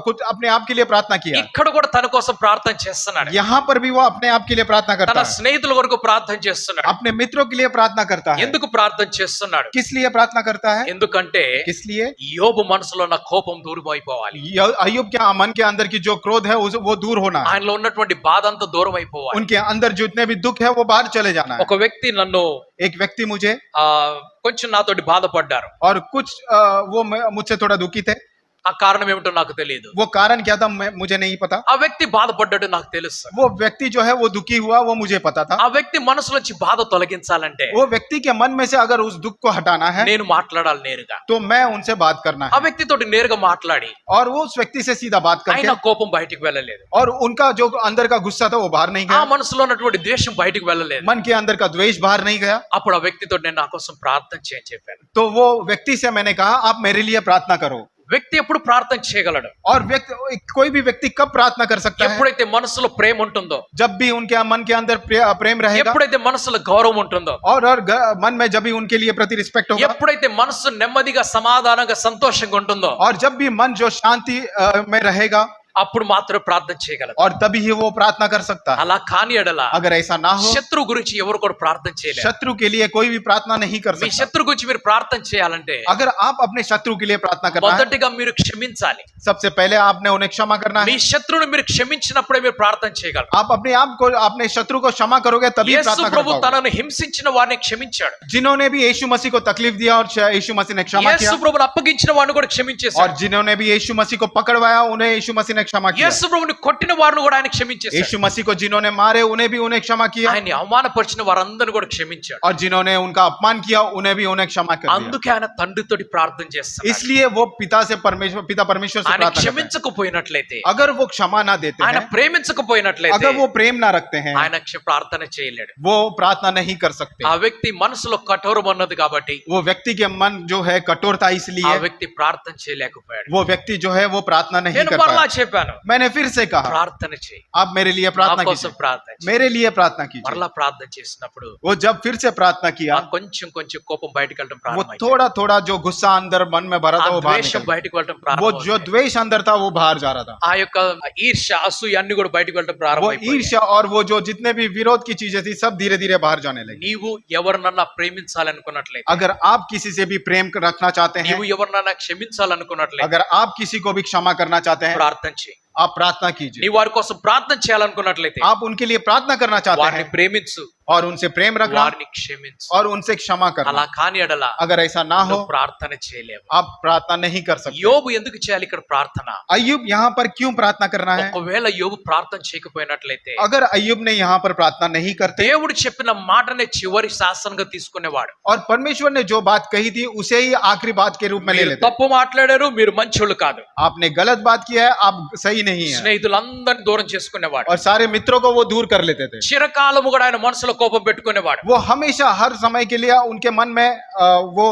खुद अपने आप के लिए प्रार्थना किया। ఇక్కడ కూడా తన కోసం ప్రార్థన చేస్తున్నాడు. यहाँ पर भी वो अपने आप के लिए प्रार्थना తన करता है, స్నేహితుల కొరకు ప్రార్థన చేస్తున్నాడు. अपने मित्रों के लिए प्रार्थना करता है। ఎందుకు ప్రార్థన చేస్తున్నాడు? किस लिए प्रार्थना करता है? ఎందుకంటే किस लिए? యోబు మనసులో ఉన్న కోపం దూరం అయిపోవాలి, अय्यूब के मन के अंदर की जो क्रोध है वो दूर होना है, ఆయనలో ఉన్నటువంటి బాధ అంతా దూరం అయిపోవాలి. उनके अंदर जितने भी दुख है वो बाहर चले जाना है। ఒక వ్యక్తి నన్ను एक व्यक्ति मुझे కొంచెం నాతోటి బాధపడ్డారు. और कुछ वो मुझसे थोड़ा दुखी थे। ఆ కారణం ఏమిటో నాకు తెలియదు. वो कारण क्या था मुझे नहीं पता। ఆ వ్యక్తి బాధపడ్డాడు నాకు తెలుసు. वो व्यक्ति जो है वो दुखी हुआ वो मुझे पता था। ఆ వ్యక్తి మనసులోంచి బాధ తొలగించాలంటే वो व्यक्ति के मन में से अगर उस दुख को हटाना है నేను మాట్లాడాలి నేరుగా. तो मैं उनसे बात करना ఆ है, వ్యక్తితోటి నేరుగా మాట్లాడి और वो उस व्यक्ति से सीधा बात ఆయన करके, కోపం బయటికి వెళ్ళలేదు, और उनका जो अंदर का गुस्सा था वो बाहर नहीं ఆ गया, మనసులో ఉన్నటువంటి ద్వేషం బయటికి వెళ్ళలేదు. मन के अंदर का द्वेष बाहर नहीं गया। అప్పుడు ఆ వ్యక్తితో నేను నా కోసం ప్రార్థన చేయని చెప్పాను. तो वो व्यक्ति से मैंने कहा आप मेरे लिए प्रार्थना करो। వ్యక్తి ఎప్పుడు ప్రార్థన చేయగలడు? और व्यक्ति कोई भी व्यक्ति कब प्रार्थना कर सकता है? ఎప్పుడైతే మనసులో ప్రేమ ఉంటుందో, जब भी उनके मन के अंदर प्रेम रहेगा, ఎప్పుడైతే మనసులో గౌరవం ఉంటుందో, और मन में जब भी उनके लिए प्रति रिस्पेक्ट होगा, ఎప్పుడైతే మనసు నెమ్మదిగా సమాధానంగా సంతోషంగా ఉంటుందో, और जब भी मन जो शांति में रहेगा, అప్పుడు మాత్రమే ప్రార్థన చేయగలరు. और तभी ही वो प्रार्थना कर सकता है। అలా కాని ఎడల अगर ऐसा ना हो, శత్రువు గురించి ఎవరు కూడా ప్రార్థన చేయలేరు. शत्रु के लिए कोई भी प्रार्थना नहीं कर మీ सकता। శత్రు గురించి మీరు ప్రార్థన చేయాలంటే अगर आप अपने शत्रु के लिए प्रार्थना करना है, మొదటిగా మీరు క్షమించాలి. सबसे पहले आपने उन्हें क्षमा करना మీ है। శత్రువుని మీరు క్షమించినప్పుడే మీరు ప్రార్థన చేయగలరు. आप अपने आप को अपने शत्रु को क्षमा करोगे तभी యేసు प्रार्थना कर ప్రభు पाओगे। తనను హింసించిన వారిని క్షమించాడు. जिन्होंने भी यीशु मसीह को तकलीफ दिया और यीशु मसीह ने क्षमा యేసు किया, ప్రభువును అప్పగించిన వారిని కూడా और క్షమించేశాడు. जिन्होंने भी यीशु मसीह को पकड़वाया उन्हें यीशु मसीह ने उन्हें क्षमा किया। యేసు ప్రభుని కొట్టిన వారిని కూడా ఆయన క్షమించేశాడు. यीशु मसीह को जिन्होंने मारे उन्हें भी उन्हें क्षमा किया, ఆయన్ని అవమానపరిచిన వారందరిని కూడా క్షమించాడు. और जिन्होंने उनका अपमान किया उन्हें भी उन्हें क्षमा कर दिया। అందుకే ఆయన తండ్రితోటి ప్రార్థన చేస్తాడు. इसलिए वो पिता परमेश्वर से ఆయన प्रार्थना करते हैं। క్షమించకపోయినట్లయితే, अगर वो क्षमा ना देते ఆయన हैं, ప్రేమించకపోయినట్లయితే अगर वो प्रेम ना रखते हैं, ఆయన ప్రార్థన చేయలేడు. वो प्रार्थना नहीं कर सकते। ఆ వ్యక్తి మనసులో కఠోరం ఉన్నది కాబట్టి वो व्यक्ति के मन जो है कठोरता, ఆ इसलिए వ్యక్తి ప్రార్థన చేయలేకపోయాడు. वो व्यक्ति जो है वो प्रार्थना नहीं నేను कर మరలా पाया। చెప్పాను, मैंने फिर से कहा, ప్రార్థన చేయి, आप मेरे लिए నా प्रार्थना కోసం कीजिए, ప్రార్థన చేయి. मेरे लिए प्रार्थना कीजिए। మరలా ప్రార్థన చేసినప్పుడు वो जब फिर से प्रार्थना किया, ఆ కొంచెం కొంచెం కోపం బయటకు వెళ్ళడం वो ప్రారంభమైంది. थोड़ा थोड़ा जो गुस्सा अंदर मन में भरा ఆ था वो बाहर ద్వేషం निकल బయటకు వెళ్ళడం गया। वो जो ప్రారంభమైంది. द्वेष अंदर था वो बाहर जा रहा था। ఆ యొక్క ఈర్ష్య, అసూయ అన్ని కూడా బయటకు వెళ్ళడం वो ప్రారంభమైంది. ईर्ष्या और वो जो जितने भी विरोध की चीजें थी सब धीरे धीरे बाहर जाने लगी। నీవు ఎవరినన్నా ప్రేమించాలనుకున్నట్లయితే, अगर आप किसी से भी प्रेम रखना चाहते हैं, నీవు ఎవరినన్నా క్షమించాలనుకున్నట్లయితే अगर आप किसी को भी क्षमा करना चाहते हैं, ప్రార్థన చేయి. आप प्रार्थना कीजिए। నీ వారి కోసం ప్రార్థన చేయాలనుకున్నట్లయితే आप उनके लिए प्रार्थना करना चाहते వారిని हैं ప్రేమించు, और उनसे प्रेम रखना వారిని క్షమించు. और उनसे क्षमा करना। అలా కాని ఎడల अगर ऐसा ना हो, నువ్వు ప్రార్థన చేయలేవు. आप प्रार्थना नहीं कर सकते। యోబు ఎందుకు చేయాలి ఇక్కడ ప్రార్థన? अय्यूब यहाँ पर क्यों प्रार्थना करना है? ఒకవేళ యోబు ప్రార్థన చేయకపోయినట్లయితే अगर अय्यूब ने यहाँ पर प्रार्थना नहीं करते దేవుడు చెప్పిన మాటనే చివరి శాసనంగా తీసుకునేవాడు. और परमेश्वर ने जो बात कही थी उसे ही आखिरी बात के रूप में ले మీరు लेते। తప్పు మాట్లాడారు, మీరు మంచోళ్ళు కాదు, आपने गलत बात किया है, आप सही नहीं है, స్నేహితులందరినీ దూరం చేసుకునేవాడు. और सारे मित्रों को वो दूर कर लेते थे। చిరకాలము కూడా ఆయన మనసులో కోపం పెట్టుకునేవాడు. वो हमेशा हर समय के लिए उनके मन में वो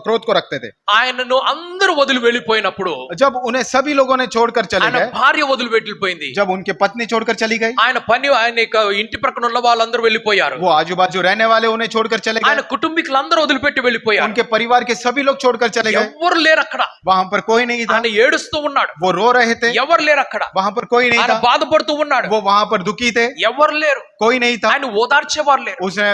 क्रोध को रखते थे। ఆయనను అందరూ వదిలి వెళ్ళిపోయినప్పుడు, जब उन्हें सभी लोगों ने छोड़कर चले ఆయన गए, భార్య వదిలి వెళ్ళిపోయింది, जब उनके पत्नी छोड़कर चली गई, ఆయన ఆయన యొక్క ఇంటి ప్రక్కన ఉన్న వాళ్ళందరూ వెళ్ళిపోయారు, वो आजू बाजू रहने वाले उन्हें छोड़कर चले ఆయన गए, కుటుంబీకులందరూ వదిలిపెట్టి వెళ్ళిపోయారు. उनके परिवार के सभी लोग छोड़कर चले गए। ఎవరు లేరు అక్కడ. वहां पर कोई नहीं था, ఆయన ఏడుస్తూ ఉన్నాడు, वो रो रहे थे। ఎవరు లేరు అక్కడ. वहां पर कोई नहीं ఆయన था, బాధపడుతూ ఉన్నాడు, वो वहां पर दुखी थे। ఎవరు లేరు. कोई नहीं था, ఆయన ఓదార్చేవారు లేరు. उसे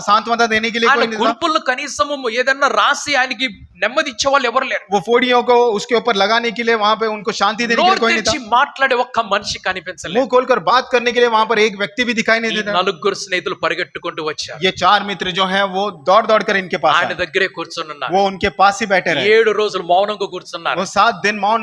सांत्वना देने के लिए ఆయన कोई नहीं था। గురుపులను కనీసము ఏదన్నా రాసి ఆయనకి నెమ్మది ఇచ్చేవాళ్ళు ఎవరు లేరు. वो फोड़ियों को उसके ऊपर लगाने के लिए वहां पे उनको शांति देने के लिए నోరు कोई नहीं తెరిచి था। మాట్లాడే ఒక్క మనిషి కనిపించలేదు. मुंह खोलकर बात करने के लिए वहां पर एक व्यक्ति भी दिखाई नहीं ఈ देता। నలుగురు స్నేహితులు పరిగెట్టుకుంటూ వచ్చారు, ये चार मित्र जो हैं वो दौड़ दौड़ कर इनके पास ఆయన आए। దగ్గరే కూర్చొని ఉన్నారు. वो उनके पास ही बैठे रहे। 7 రోజులు మౌనంగా కూర్చున్నారు. वो 7 दिन मौन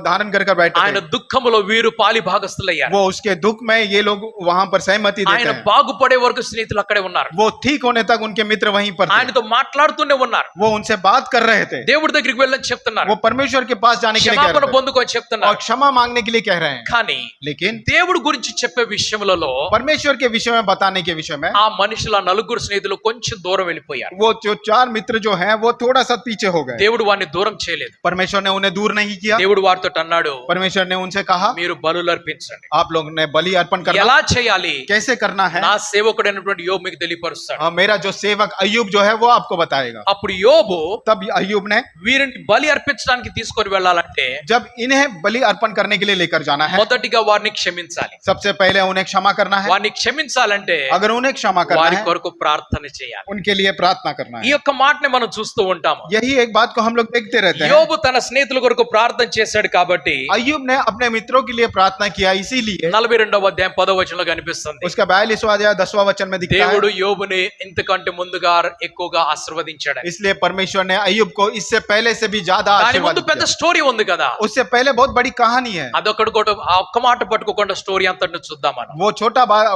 धारण कर बैठे ఆయన थे। దుఃఖములో వీరు పాలి భాగస్తులయ్యారు. वो उसके दुख में ये लोग वहां पर सहमति देते ఆయన हैं। బాగుపడే వరకు స్నేహితులు అక్కడే ఉన్నారు. वो ठीक होने तक उनके मित्र वहीं पर थे। ఆయనతో మాట్లాడుతూనే ఉన్నారు. वो उनसे बात कर रहे थे। దేవుడి దగ్గరికి వెళ్ళని చెప్తున్నారు, वो परमेश्वर के पास जाने के लिए कह క్షమాపణ रहे थे పొందుకొని और చెప్తున్నారు. क्षमा मांगने के लिए कह रहे हैं। కానీ लेकिन దేవుడి గురించి చెప్పే విషయములలో परमेश्वर के विषय में बताने के विषय में ఆ మనుషుల నలుగురు స్నేహితులు కొంచెం దూరం వెళ్ళిపోయారు. वो जो 4 मित्र जो हैं वो थोड़ा सा पीछे हो गए। దేవుడు వారిని దూరం చేయలేదు. परमेश्वर ने उन्हें दूर नहीं किया। దేవుడు వారితో అన్నాడు, परमेश्वर ने उनसे कहा, మీరు బలులు అర్పించండి. आप लोग ने बलि अर्पण करना ఎలా చేయాలి? कैसे करना है, నా సేవకుడైనటువంటి యోబు మీకు తెలియపరుస్తాడు. मेरा जो सेवक अय्यूब जो है वो आपको बताएगा। అప్పుడు యోబు तब अय्यूब ने, వీరిని బలి అర్పించడానికి తీసుకొని వెళ్ళాలంటే जब इन्हें बलि अर्पण करने के लिए लेकर जाना है, మొదటిగా వారిని క్షమించాలి. सबसे पहले उन्हें क्षमा करना है। వారిని క్షమించాలంటే अगर उन्हें क्षमा करना వారి है, కొరకు ప్రార్థన చేయాలి. उनके लिए प्रार्थना करना ఈ है। యొక్క మాటని మనం చూస్తూ ఉంటాము. यही एक बात को हम लोग देखते रहते हैं। యోబు తన స్నేహితుల కొరకు ప్రార్థన చేశాడు కాబట్టి अय्यूब ने अपने मित्रों के लिए प्रार्थना किया, इसीलिए 42వ అధ్యాయం 10వ వచనంలో కనిపిస్తుంది, उसका 42वां अध्याय 10वां वचन में दिखता దేవుడు है। యోబుని ఇంతకంటే ముందుగా ఎక్కువగా ఆశీర్వదించాడు. इसलिए परमेश्वर ने अय्यूब को इससे पहले से भी ज्यादा దాని आशीर्वाद ముందు పెద్ద दिया। స్టోరీ ఉంది కదా, उससे पहले बहुत बड़ी कहानी है। అదొక్కడు కూడా ఆ ఒక్క మాట పట్టుకోకుండా స్టోరీ అంతటిని చూద్దాం మనం. वो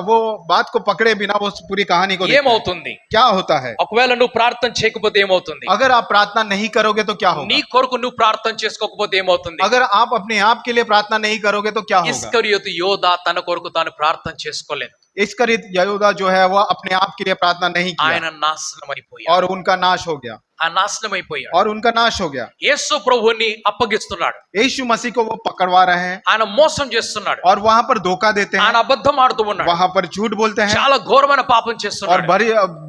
वो बात को पकड़े बिना वो पूरी कहानी को देखते हैं। ఏమవుతుంది क्या होता है ఒకవేళ నువ్వు ప్రార్థన చేయకపోతే ఏమవుతుంది? अगर आप प्रार्थना नहीं करोगे तो क्या నీ होगा? కొరకు నువ్వు ప్రార్థన చేసుకోకపోతే ఏమవుతుంది? अगर आप अपने आप के लिए प्रार्थना नहीं करोगे तो क्या होगा? ఇస్కరియోతు యోధా తన కొరకు తాను ప్రార్థన చేసుకోలేదు. इस्करियत यहूदा जो है वो अपने आप के लिए प्रार्थना नहीं ఆయన किया నాశనం అయిపోయాడు. और उनका नाश हो गया। ఆ నాశనం అయిపోయాడు. और उनका नाश हो गया। యేసు ప్రభువుని అప్పగిస్తున్నాడు. यीशु मसीह को वो पकड़वा रहे हैं ఆయన మోసం చేస్తున్నాడు. और वहां पर धोखा देते हैं, ఆయన అబద్ధం ఆడుతూ ఉన్నాడు. वहां पर झूठ बोलते हैं చాలా ఘోరమైన పాపం और చేస్తున్నాడు.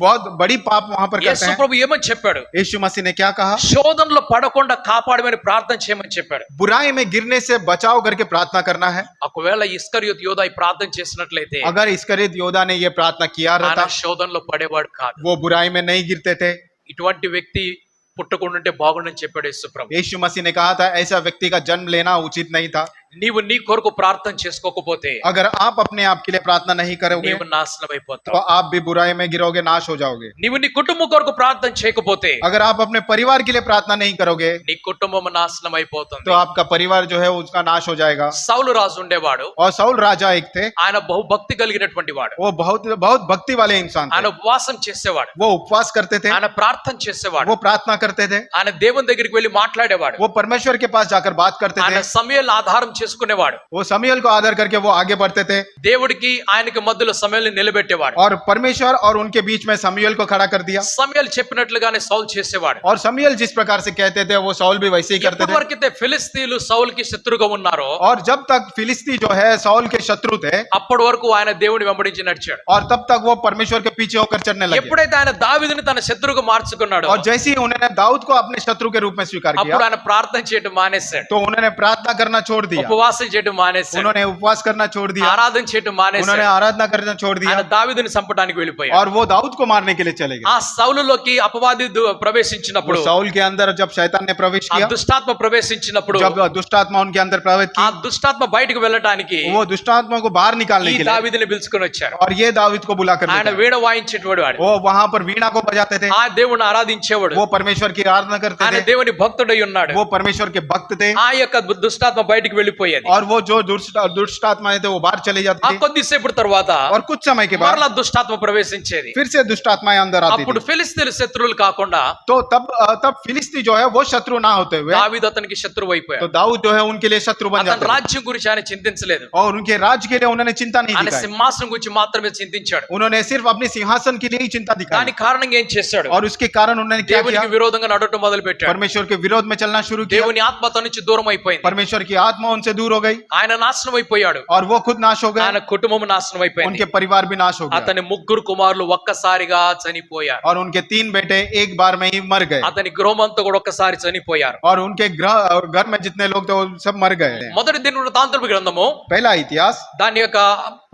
बहुत बड़ी पाप वहां पर करते యేసు हैं। ప్రభు ఏమని చెప్పాడు? यीशु मसीह ने क्या कहा? శోధనలో పడకుండా కాపాడమని ప్రార్థన చేయమని చెప్పాడు. बुराई में गिरने से बचाव करके प्रार्थना करना है। ఒకవేళ ఇస్కరియోతు యోధా ఈ ప్రార్థన చేసినట్లయితే अगर इस्करियत योदा ने ये प्रार्थना किया ఆయన रहता, శోధనలో పడేవాడు కాదు. वो बुराई में नहीं गिरते थे। ఇటువంటి వ్యక్తి పుట్టకుండా ఉంటే బాగుండని చెప్పాడు యేసు ప్రభు. यीशु मसीह ने कहा था ऐसा व्यक्ति का जन्म लेना उचित नहीं था। నీవు నీ కొరకు ప్రార్థన చేసుకోకపోతే अगर आप अपने आप के लिए प्रार्थना नहीं करोगे నీవు నాశనం तो అయిపోతావు. आप भी बुराई में गिरोगे, नाश हो जाओगे। నీవు నీ కుటుంబం కొరకు ప్రార్థన చేయకపోతే अगर आप अपने परिवार के लिए प्रार्थना नहीं करोगे నీ కుటుంబం నాశనం అయిపోతుంది. तो आपका परिवार जो है उसका नाश हो जाएगा। సౌలు రాజు ఉండేవాడు. और साउल राजा एक थे, ఆయన బహుభక్తి కలిగినటువంటి వాడు. वो बहुत बहुत भक्ति वाले इंसान ఆయన थे। ఉపవాసం చేసేవాడు. वो उपवास करते थे, ఆయన ప్రార్థన చేసేవాడు. वो प्रार्थना करते थे, ఆయన దేవుని దగ్గరికి వెళ్లి మాట్లాడేవాడు. वो परमेश्वर के पास जाकर बात करते ఆయన थे, సమయాలను ఆధారం చేసుకునేవాడు. वो समूएल को आदर करके वो आगे बढ़ते थे దేవుడికి ఆయనకి మధ్యలో సమయాలను నిలబెట్టేవాడు. और परमेश्वर और उनके बीच में समूएल को खड़ा कर दिया। సమయాలు చెప్పినట్లుగానే సౌలు చేసేవాడు. और समूएल जिस प्रकार से कहते थे वो साउल भी वैसे ही करते ఎప్పటి थे। వరకైతే ఫిలిస్తీన్లు సౌలుకి శత్రుగా ఉన్నారో और जब तक फिलिस्ती जो है साउल के शत्रु थे, అప్పటి వరకు ఆయన దేవుని వెంబడించి నడిచాడు. और तब तक वो परमेश्वर के पीछे होकर चलने लगे। ఎప్పుడైతే ఆయన దావీదుని తన శత్రువుగా మార్చుకున్నాడో और जैसे ही उन्होंने दाऊद को अपने शत्रु के रूप में स्वीकार అప్పుడు किया ఆయన ప్రార్థన చేయడం మానేశాడు. तो उन्होंने प्रार्थना करना छोड़ दिया, ఉపవాసం చేయడం మానేశాడు. उन्होंने उपवास करना छोड़ दिया, ఆరాధన చేయడం उन्होंने మానేశాడు. आराधना करना छोड़ ఆయన दिया దావీదుని చంపడానికి వెళ్ళిపోయాడు. और वो दाऊद को मारने के लिए चले गए। ఆ సౌలులోకి అపవాది ప్రవేశించినప్పుడు वो साउल के अंदर जब शैतान ने प्रवेश ఆ किया, దుష్టాత్మ ప్రవేశించినప్పుడు जब दुष्ट आत्मा उनके अंदर प्रवेश ఆ की, దుష్టాత్మ బయటకు వెళ్ళడానికి वो दुष्ट आत्मा को बाहर निकालने ఈ के लिए దావీదుని పిలుచుకొని వచ్చారు. और ये दाऊद को बुला कर ఆయన लेकर వీణ వాయించేటవాడు వాడు. वो वहां पर वीणा को बजाते थे, ఆ దేవుని ఆరాధించేవాడు. वो परमेश्वर की आराधना करते ఆయన थे, దేవుని భక్తుడై ఉన్నాడు. वो परमेश्वर के भक्त थे। ఆ యొక్క దుష్టాత్మ బయటికి వెళ్ళిపోయేది. और वो जो दुष्ट आत्माएं थे वो बाहर चले ఆ जाते थे కొద్దిసేపు తర్వాత और कुछ समय के बाद మరలా దుష్టాత్మ ప్రవేశించేది. फिर से दुष्ट आत्माएं अंदर आती అప్పుడు थी। ఫిలిస్తీన్ల శత్రువులు కాకుండా तो तब फिलिस्ती जो है वो शत्रु ना होते हुए దావీదు అతనికి శత్రువు तो అయిపోయాడు. दाऊद जो है उनके लिए शत्रु बन అతని जाते थे రాజ్యం గురించి ఆయన చింతించలేదు. और उनके राज्य के लिए उन्होंने चिंता नहीं ఆయన दिखाई, సింహాసనం గురించి మాత్రమే చింతించాడు. उन्होंने सिर्फ अपने सिंहासन के लिए ही चिंता దాని दिखाई। కారణంగా ఏం చేశాడు? और उसके कारण उन्होंने क्या किया? దేవునికి విరోధంగా నడవటం మొదలు పెట్టాడు. परमेश्वर के विरोध में चलना शुरू किया। దేవుని ఆత్మ అతని నుంచి దూరం అయిపోయింది. परमेश्वर की आत्मा उनसे दूर हो गई ఆయన నాశనం అయిపోయాడు. और वो खुद नाश हो ఆయన गए, కుటుంబం నాశనం అయిపోయింది. उनके परिवार भी नाश हो गया అతని ముగ్గురు కుమారులు ఒక్కసారిగా చనిపోయారు. और उनके 3 बेटे एक बार में ही मर गए అతని గృహం అంతా కూడా ఒక్కసారి చనిపోయారు. और उनके घर में जितने लोग थे वो सब मर गए। మొదటి దినవృత్తాంతముల గ్రంథము पहला इतिहास దాని యొక్క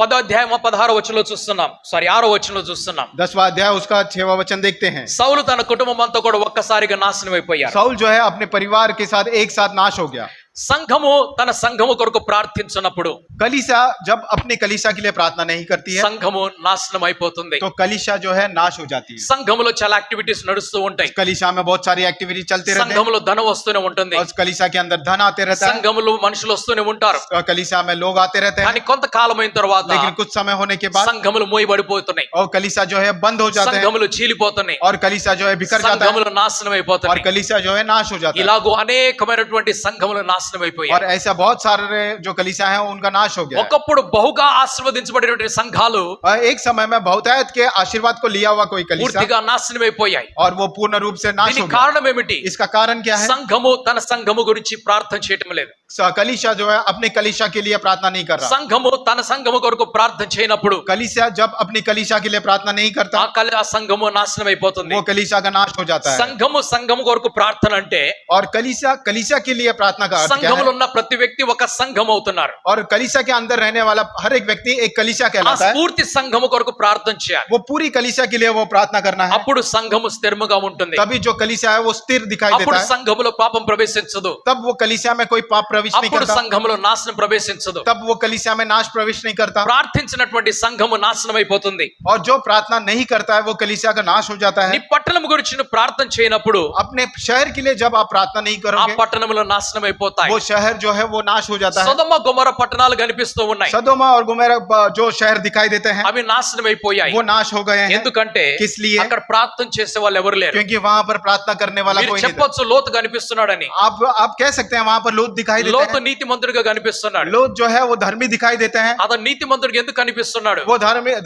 10వ అధ్యాయం 16వ వచనంలో చూస్తున్నాం. 6వ వచనంలో చూస్తున్నాం. 10वां अध्याय उसका 6वां वचन देखते हैं। సౌలు తన కుటుంబం అంతా కూడా ఒక్కసారిగా నాశనం అయిపోయారు. साउल जो है अपने परिवार के साथ एक साथ नाश हो गया। సంఘము తన సంఘము కొరకు ప్రార్థించినప్పుడు कलीसिया जब अपने कलीसिया के लिए प्रार्थना नहीं करती है సంఘము నాశనం అయిపోతుంది. तो कलीसिया जो है नाश हो जाती है। సంఘములో చాలా యాక్టివిటీస్ నడుస్తూ ఉంటాయి. कलीसिया में बहुत सारी एक्टिविटी चलते रहते हैं సంఘములో ధనం వస్తూనే ఉంటుంది. और कलीसिया के अंदर धन आते रहता है, సంఘములో మనుషులు వస్తూనే ఉంటారు. और कलीसिया में लोग आते रहते हैं, కానీ కొంతకాలం అయిన తర్వాత लेकिन कुछ समय होने के बाद సంఘములు మూయబడిపోతున్నాయి. और कलीसिया जो है बंद हो जाते हैं సంఘములు చీలిపోతున్నాయి. और कलीसिया जो है बिखर जाता है సంఘములు నాశనం और అయిపోతున్నాయి. कलीसिया जो है नाश हो जाता है। ఇలాగూ అనేకమైనటువంటి సంఘములు నాశనం और అయిపోయాయి. ऐसा बहुत सारे जो कलीसिया है उनका नाश हो गया है। ఒకప్పుడు బహుగా ఆశీర్వదించబడినటువంటి సంఘాలు और एक समय में बहुतायत के आशीर्वाद को लिया हुआ कोई कलीसिया పూర్తిగా నాశనం అయిపోయాయి. और वो पूर्ण रूप से नाश हो దీనికి गया। కారణం ఏమిటి? इसका कारण क्या है? సంఘము తన సంఘము గురించి ప్రార్థన చేయటం లేదు. कलीसिया जो है अपने कलीसिया के लिए प्रार्थना नहीं कर रहा। సంఘము తన సంఘము కొరకు ప్రార్థన చేయనప్పుడు कलीसिया जब अपनी कलीसिया के लिए प्रार्थना नहीं करता ఆ సంఘము నాశనం అయిపోతుంది. वो कलीसिया का नाश हो जाता है। సంఘము కొరకు ప్రార్థన అంటే और कलीसिया के लिए प्रार्थना का अर्थ क्या సంఘములో है? ఉన్న ప్రతి వ్యక్తి ఒక సంఘం అవుతున్నారు. और कलीसिया के अंदर रहने वाला हर एक व्यक्ति एक कलीसिया ఆ कहलाता है। పూర్తి సంఘము కొరకు ప్రార్థన చేయాలి. वो पूरी कलीसिया के लिए वो प्रार्थना करना है, అప్పుడు సంఘము స్థిరముగా ఉంటుంది. तभी जो कलीसिया है वो स्थिर दिखाई అప్పుడు देता है। సంఘములో పాపం ప్రవేశించదు. तब वो कलीसिया में कोई पाप प्रवेश नहीं అప్పుడు करता, సంఘములో నాశనం ప్రవేశించదు. तब वो कलीसिया में नाश प्रवेश नहीं करता। ప్రార్థించినటువంటి సంఘము నాశనం అయిపోతుంది. और जो प्रार्थना नहीं करता है वो कलीसिया का नाश हो जाता నీ है। పట్టణం గురించి నువ్వు ప్రార్థన చేయనప్పుడు अपने शहर के लिए जब आप प्रार्थना नहीं ఆ करोगे పట్టణములో నాశనం అయిపోతాయి. वो शहर जो है वो नाश हो जाता है। సొదొమ గొమొర్రా పట్టణాలు కనిపిస్తూ ఉన్నాయి. सदोमा और गुमेरा जो शहर दिखाई देते हैं అవి నాశనం అయిపోయాయి. वो नाश हो गए हैं। ఎందుకంటే किस लिए? అక్కడ ప్రార్థన చేసే వాళ్ళు ఎవరు లేరు. क्योंकि वहां पर प्रार्थना करने वाला మీరు कोई नहीं था। చెప్పొచ్చు లోతు కనిపిస్తున్నాడని. आप कह सकते हैं वहां पर लोग दिखाई देते లోతు हैं। నీతిమంతుడిగా కనిపిస్తున్నాడు. लोग जो है वो धर्मी दिखाई देते हैं। అతను నీతిమంతుడిగా ఎందుకు కనిపిస్తున్నాడు? वो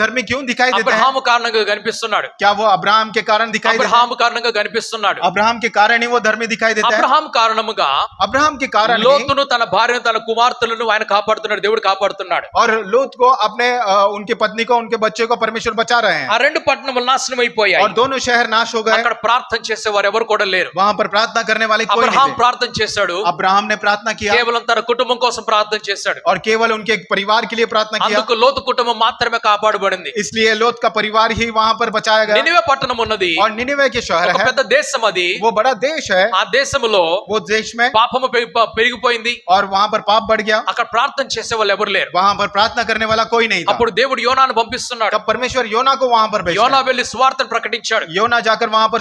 धर्मी क्यों दिखाई देते हैं? అబ్రహాము కారణంగా కనిపిస్తున్నాడు. क्या वो अब्राहम के कारण दिखाई देते हैं? అబ్రహాము కారణంగా కనిపిస్తున్నాడు. अब्राहम के कारण ही वो धर्मी दिखाई देते हैं। అబ్రహాం కారణముగా अब्राहम के कारण ही లోతును తన భార్యను తన కుమార్తెలను ఆయన కాపాడుతున్నాడు. దేవుడు కాపాడుతున్నాడు. और लोत को अपने उनके पत्नी को उनके बच्चे को परमेश्वर बचा रहे हैं। ఆ రెండు పట్టణములు నాశనం అయిపోయాయి. और दोनों शहर नाश हो गए। అక్కడ ప్రార్థన చేసేవారు ఎవరు కూడా లేరు. वहां पर प्रार्थना करने वाले कोई అబ్రహాం नहीं थे। ప్రార్థన చేశాడు. अब्राहम ने प्रार्थना किया కేవలం తన కుటుంబం కోసం ప్రార్థన చేశాడు. और केवल उनके परिवार के लिए प्रार्थना किया, అందుకు లోతు కుటుంబం మాత్రమే కాపాడబడింది. इसलिए लोत का परिवार ही वहां पर बचाया गया। నినివే పట్టణం ఉన్నది. और निनिवे के शहर ఒక है, పెద్ద దేశం అది. वो बड़ा देश है। ఆ దేశములో वो देश में పాపము పెరిగిపోయింది, और वहां पर पाप बढ़ गया, అక్కడ ప్రార్థన చేసే వాళ్ళు ఎవరు లేరు. वहां पर प्रार्थना करने वाला कोई नहीं था। అప్పుడు దేవుడు యోనాను పంపిస్తున్నాడు. तब परमेश्वर योना को वहां पर भेजा। యోనా వెళ్లి సువార్తను ప్రకటించాడు. योना जाकर वहां पर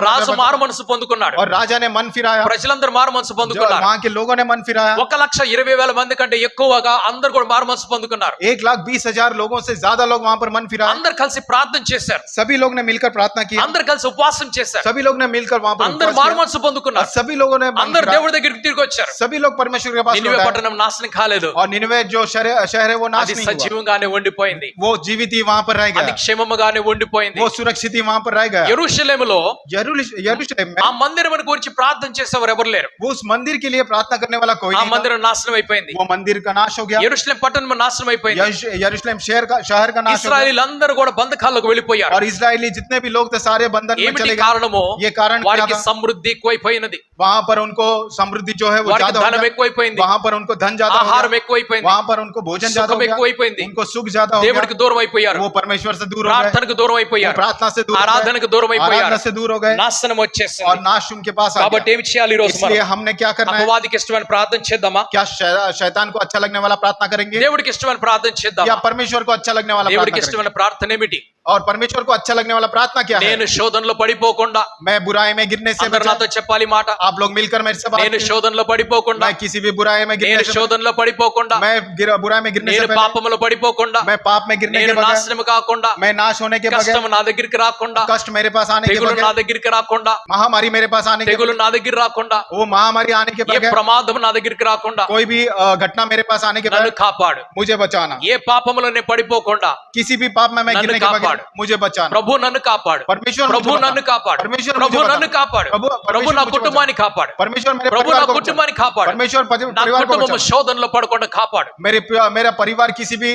రాజు మారు మనసు పొందుకున్నాడు. और राजा ने मन फिराया, ప్రజలందరూ మారు మనసు పొందుకున్నారు. वहां के लोगों ने मन फिराया। 1,20,000 మంది కంటే ఎక్కువగా అందరూ కూడా మారు మనసు పొందుకున్నారు. 1,20,000 लोगों से ज्यादा लोग वहां पर मन फिराया। అందరూ కలిసి ప్రార్థన చేశారు. सभी लोग ने मिलकर प्रार्थना की, అందరూ కలిసి ఉపవాసం చేశారు. सभी लोग ने मिलकर वहां पर అందరూ उपवास మారు किया। మనసు పొందుకున్నారు. सभी लोगों ने मन అందరూ फिराया। దేవుడి దగ్గరికి తిరిగి వచ్చారు. सभी लोग परमेश्वर के पास నినివే लौट आए। పట్టణం నాశనం కాలేదు, और निनवे जो शहर है वो नाश అది नहीं हुआ, సజీవంగానే ఉండిపోయింది. वो जीवित ही वहां पर रह అది गया, క్షేమముగానే ఉండిపోయింది. वो सुरक्षित ही वहां पर रह गया। యెరూషలేములో यरूशलेम में ఆ మందిరం గురించి ప్రార్థన చేసేవారు ఎవరు లేరు. वो उस मंदिर के लिए प्रार्थना करने वाला कोई ఆ नहीं था। మందిరం నాశనం అయిపోయింది. वो मंदिर का नाश हो गया, యెరూషలేం పట్టణం నాశనం అయిపోయింది. यरूशलेम शहर का नाश हो गया। ఇశ్రాయేలీలందరూ కూడా బంధకాలకు వెళ్ళిపోయారు. और इजरायली जितने भी लोग थे सारे बंधन में ఏమిటి चले गए। కారణము? ये कारण क्या వారికి था? సమృద్ధి ఎక్కువైపోయినది, वहां पर उनको समृद्धि जो है वो వారికి ज्यादा हो ధనం गया, ఎక్కువైపోయింది, वहां पर उनको धन ज्यादा हो ఆహారం गया, ఎక్కువైపోయింది, वहां पर उनको भोजन ज्यादा हो సుఖం ఎక్కువైపోయింది, गया, उनको सुख ज्यादा हो गया, దేవుడికి దూరం అయిపోయారు, वो परमेश्वर से दूर हो गए, ప్రార్థనకు దూరం वो అయిపోయారు, प्रार्थना से दूर हो गए, ఆరాధనకు దూరం आराधना అయిపోయారు, से दूर हो गए, నాశనం और వచ్చేసింది. नाश उनके पास आ కాబట్టి गया। ఏమి చేయాలి ఈ రోజు इसलिए మనం? हमने क्या करना है? అపవాదికి ఇష్టమైన ప్రార్థన చేద్దామా? क्या शैतान को अच्छा लगने वाला प्रार्थना करेंगे, దేవుడికి ఇష్టమైన ప్రార్థన या చేద్దామా? परमेश्वर को अच्छा लगने वाला దేవుడికి प्रार्थना करेंगे? ఇష్టమైన ప్రార్థన ఏమిటి? और परमेश्वर को अच्छा लगने वाला प्रार्थना क्या है? నేను శోధనలో పడిపోకుండా, मैं बुराई में गिरने से అందరూ बचा। నాతో చెప్పాలి ఈ మాట. आप लोग मिलकर मेरे से बात నేను कीजिए। శోధనలో పడిపోకుండా, मैं किसी भी बुराई में गिरने నేను से శోధనలో పడిపోకుండా, मैं बुराई में गिरने से నేను पहले, పాపములో పడిపోకుండా, मैं पाप में गिरने के నేను बगैर, నాశనం కాకుండా, मैं नाश होने के बगैर, కష్టం నా దగ్గరికి రాకుండా, कष्ट मेरे पास आने के తెగులు నా बगैर, దగ్గరికి రాకుండా, महामारी मेरे पास आने के తెగులు నా దగ్గర రాకుండా, वो महामारी आने के ఏ बगैर, ప్రమాదం నా దగ్గరికి రాకుండా कोई भी घटना मेरे पास आने के నన్ను बगैर కాపాడు. मुझे बचाना। ఏ పాపములో నేను పడిపోకుండా किसी भी पाप में मैं నన్ను गिरने के बगैर కాపాడు. मुझे बचाना। ప్రభు నన్ను కాపాడు, परमेश्वर ప్రభు मुझे నన్ను बचाना। కాపాడు, परमेश्वर ప్రభు मुझे నన్ను बचाना। కాపాడు, परमेश्वर ప్రభు నా मुझे కుటుంబాన్ని కాపాడు, परमेश्वर मेरे ప్రభు परिवार నా को बचाना। కుటుంబాన్ని కాపాడు, परमेश्वर నా परिवार को కుటుంబం बचाना। శోధనలో పడకుండా కాపాడు, मेरा परिवार किसी भी